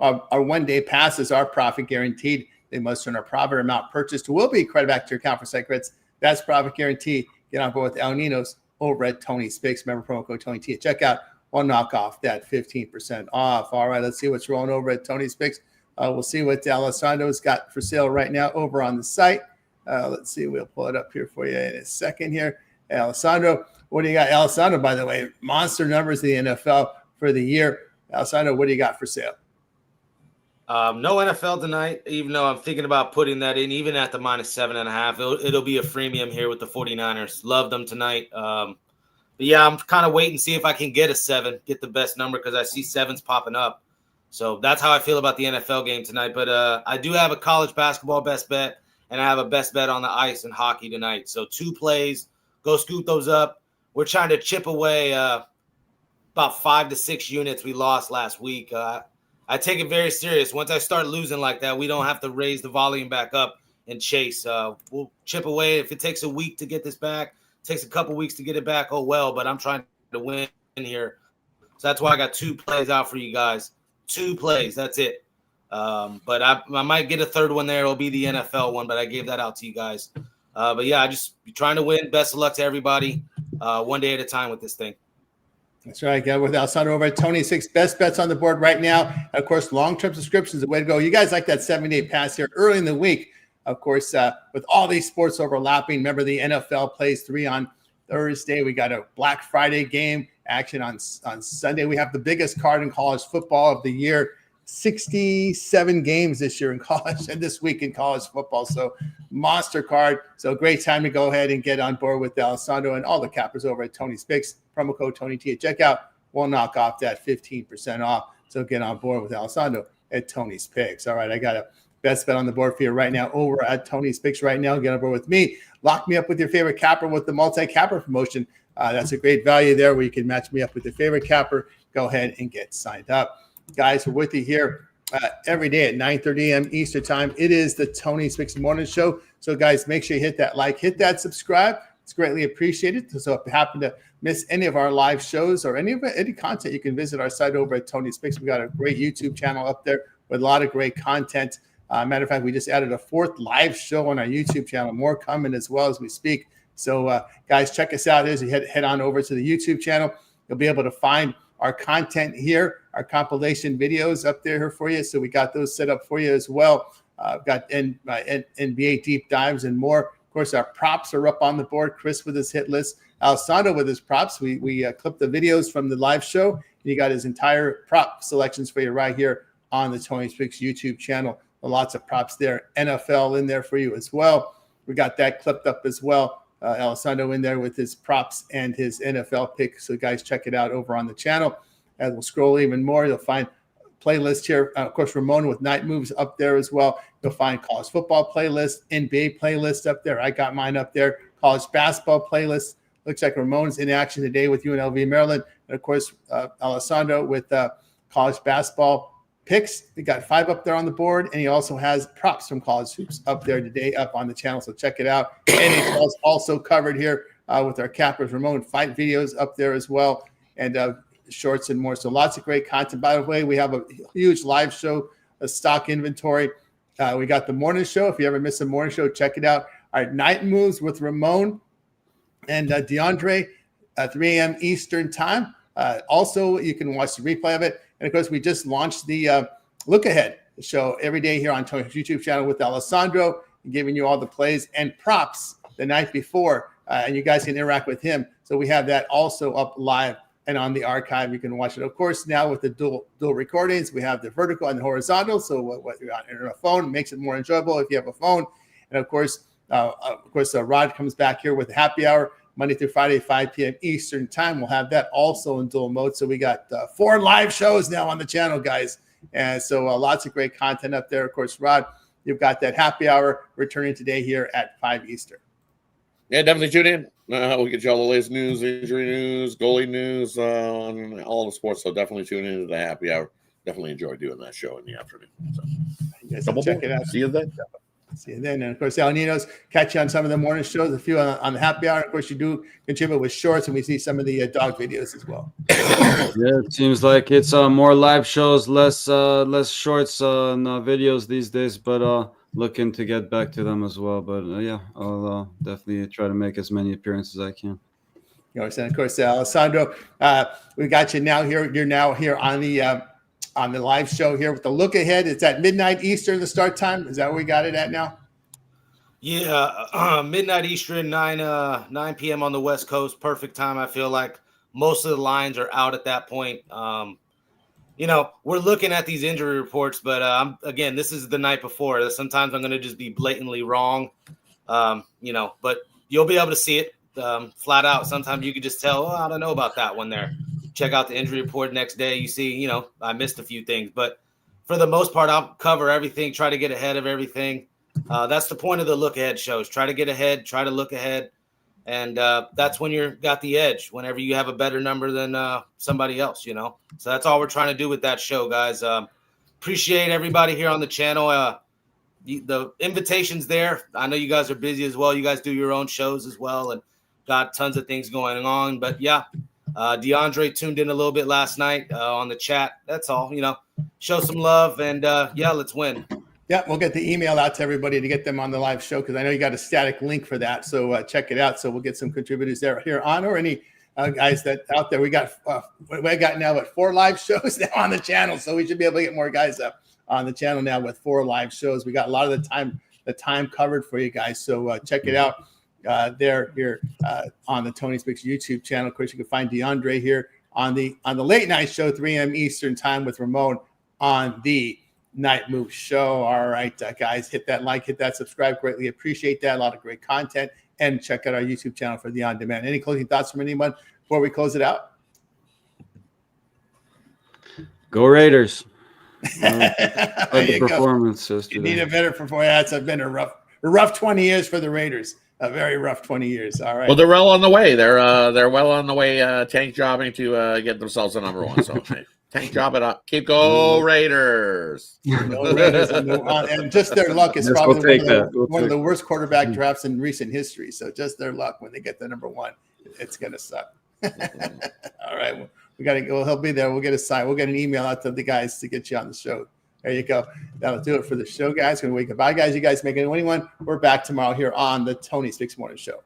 our 1 day passes are profit guaranteed. They must earn a profit amount purchased will be credited back to your account for site crits. That's profit guarantee. Get on board with El Nino's over at Tony's Picks. Remember promo code Tony T at checkout. We'll knock off that 15% off. All right, let's see what's rolling over at Tony's Picks. We'll see what Alessandro's got for sale right now over on the site. Let's see. We'll pull it up here for you in a second here. Alessandro, what do you got? Alessandro, by the way, monster numbers in the NFL for the year. Alessandro, what do you got for sale? No NFL tonight, even though I'm thinking about putting that in, even at the -7.5. It'll be a freemium here with the 49ers. Love them tonight. But yeah, I'm kind of waiting to see if I can get a 7, get the best number, because I see 7s popping up. So that's how I feel about the NFL game tonight. But I do have a college basketball best bet, and I have a best bet on the ice and hockey tonight. So 2 plays, go scoop those up. We're trying to chip away about 5 to 6 units we lost last week. I take it very serious. Once I start losing like that, we don't have to raise the volume back up and chase. We'll chip away. If it takes a week to get this back, takes a couple weeks to get it back, oh well, but I'm trying to win here. So that's why I got 2 plays out for you guys. 2 plays, that's it. But I might get a third one there. It'll be the NFL one, but I gave that out to you guys. But yeah, I just be trying to win. Best of luck to everybody. 1 day at a time with this thing. That's right. Got with Alessandro over at Tony 6 best bets on the board right now. And of course, long-term subscriptions is the way to go. You guys like that 7-day pass here early in the week. Of course, with all these sports overlapping, remember the NFL plays 3 on Thursday. We got a Black Friday game action on Sunday. We have the biggest card in college football of the year. 67 games this year in college and this week in college football. So monster card. So great time to go ahead and get on board with Alessandro and all the cappers over at Tony's Picks. Promo code Tony T at checkout. We'll knock off that 15% off. So get on board with Alessandro at Tony's Picks. All right, I got a best bet on the board for you right now over at Tony's Picks right now. Get on board with me. Lock me up with your favorite capper with the multi-capper promotion. That's a great value there where you can match me up with your favorite capper. Go ahead and get signed up. Guys, we're with you here every day at 9:30 a.m. Eastern time. It is the Tony's Picks Morning Show. So, guys, make sure you hit that like, hit that subscribe. It's greatly appreciated. So, if you happen to miss any of our live shows or any content, you can visit our site over at Tony's Picks. We got a great YouTube channel up there with a lot of great content. Matter of fact, we just added a 4th live show on our YouTube channel. More coming as well as we speak. So, guys, check us out as you head on over to the YouTube channel. You'll be able to find our content here, our compilation videos up there for you. So we got those set up for you as well. Got NBA deep dives and more. Of course, our props are up on the board. Chris with his hit list. Alessandro with his props. We clipped the videos from the live show. And he got his entire prop selections for you right here on the Tony's Picks YouTube channel. Lots of props there. NFL in there for you as well. We got that clipped up as well. Alessandro in there with his props and his NFL pick. So guys, check it out over on the channel. As we'll scroll even more, you'll find playlist here. Of course, Ramon with Night Moves up there as well. You'll find college football playlist, NBA playlist up there. I got mine up there. College basketball playlist. Looks like Ramon's in action today with UNLV Maryland. And of course, Alessandro with college basketball picks. We got 5 up there on the board, and he also has props from college hoops up there today up on the channel. So check it out. NHL is also covered here with our cappers, Ramon fight videos up there as well, and shorts and more. So lots of great content. By the way, we have a huge live show, a stock inventory. We got the morning show. If you ever miss a morning show, check it out. All right, Night Moves with Ramon and DeAndre at 3 a.m. Eastern time. Also, you can watch the replay of it. And, of course, we just launched the Look Ahead show every day here on Tony's YouTube channel with Alessandro, giving you all the plays and props the night before. And you guys can interact with him. So we have that also up live and on the archive. You can watch it. Of course, now with the dual recordings, we have the vertical and the horizontal. So what you're on a phone makes it more enjoyable if you have a phone. And of course, Rod comes back here with the happy hour Monday through Friday, 5 p.m. Eastern time. We'll have that also in dual mode. So we got 4 live shows now on the channel, guys. And so lots of great content up there. Of course, Rod, you've got that happy hour returning today here at 5 Eastern. Yeah, definitely tune in. We'll get you all the latest news, injury news, goalie news on all the sports. So definitely tune into the happy hour. Definitely enjoy doing that show in the afternoon. So, you guys check it out. See you then. See you then. And of course, El Nino's catch you on some of the morning shows, a few on the happy hour. Of course, you do contribute with shorts, and we see some of the dog videos as well. Yeah, it seems like it's more live shows, less shorts and videos these days, but looking to get back to them as well. But yeah, I'll definitely try to make as many appearances as I can. You know, and of course, Alessandro, we got you now here. You're now here on the live show here with the look ahead. It's at midnight Eastern, the start time. Is that where we got it at now? Yeah, midnight Eastern, 9 p.m. on the West Coast. Perfect time. I feel like most of the lines are out at that point. You know, we're looking at these injury reports, but again, this is the night before. Sometimes I'm going to just be blatantly wrong, you know, but you'll be able to see it flat out. Sometimes you can just tell, I don't know about that one there. Check out the injury report next day. You see, you know, I missed a few things, but for the most part, I'll cover everything, try to get ahead of everything. That's the point of the look ahead shows. Try to get ahead, try to look ahead. And that's when you're got the edge, whenever you have a better number than somebody else, you know. So that's all we're trying to do with that show, guys. Appreciate everybody here on the channel. The invitation's there. I know you guys are busy as well. You guys do your own shows as well and got tons of things going on. But, yeah, DeAndre tuned in a little bit last night on the chat. That's all, you know. Show some love, and, yeah, let's win. Yeah, we'll get the email out to everybody to get them on the live show because I know you got a static link for that. So check it out. So we'll get some contributors there here on or any guys that out there. We got now 4 live shows now on the channel, so we should be able to get more guys up on the channel now with 4 live shows. We got a lot of the time covered for you guys. So check it out there here on the Tony Speaks YouTube channel. Of course, you can find DeAndre here on the late night show, 3 a.m. Eastern time with Ramon on the Night Move Show. All right, guys, hit that like, hit that subscribe. Greatly appreciate that. A lot of great content. And check out our YouTube channel for the on-demand. Any closing thoughts from anyone before we close it out? Go Raiders. The performance yesterday. You need a better performance. It's been a rough 20 years for the Raiders. A very rough 20 years. All right. Well, they're well on the way. They're well on the way, tank jobbing to get themselves a number 1. So tank job it up. Keep go Raiders. Go Raiders and just their luck is probably one of the worst quarterback drafts in recent history. So just their luck when they get the number 1, it's gonna suck. All right, well, we got to go. He'll be there. We'll get a sign. We'll get an email out to the guys to get you on the show. There you go. That'll do it for the show, guys. Gonna wake up. Bye, guys. You guys make it 21. We're back tomorrow here on the Tony Speaks Morning Show.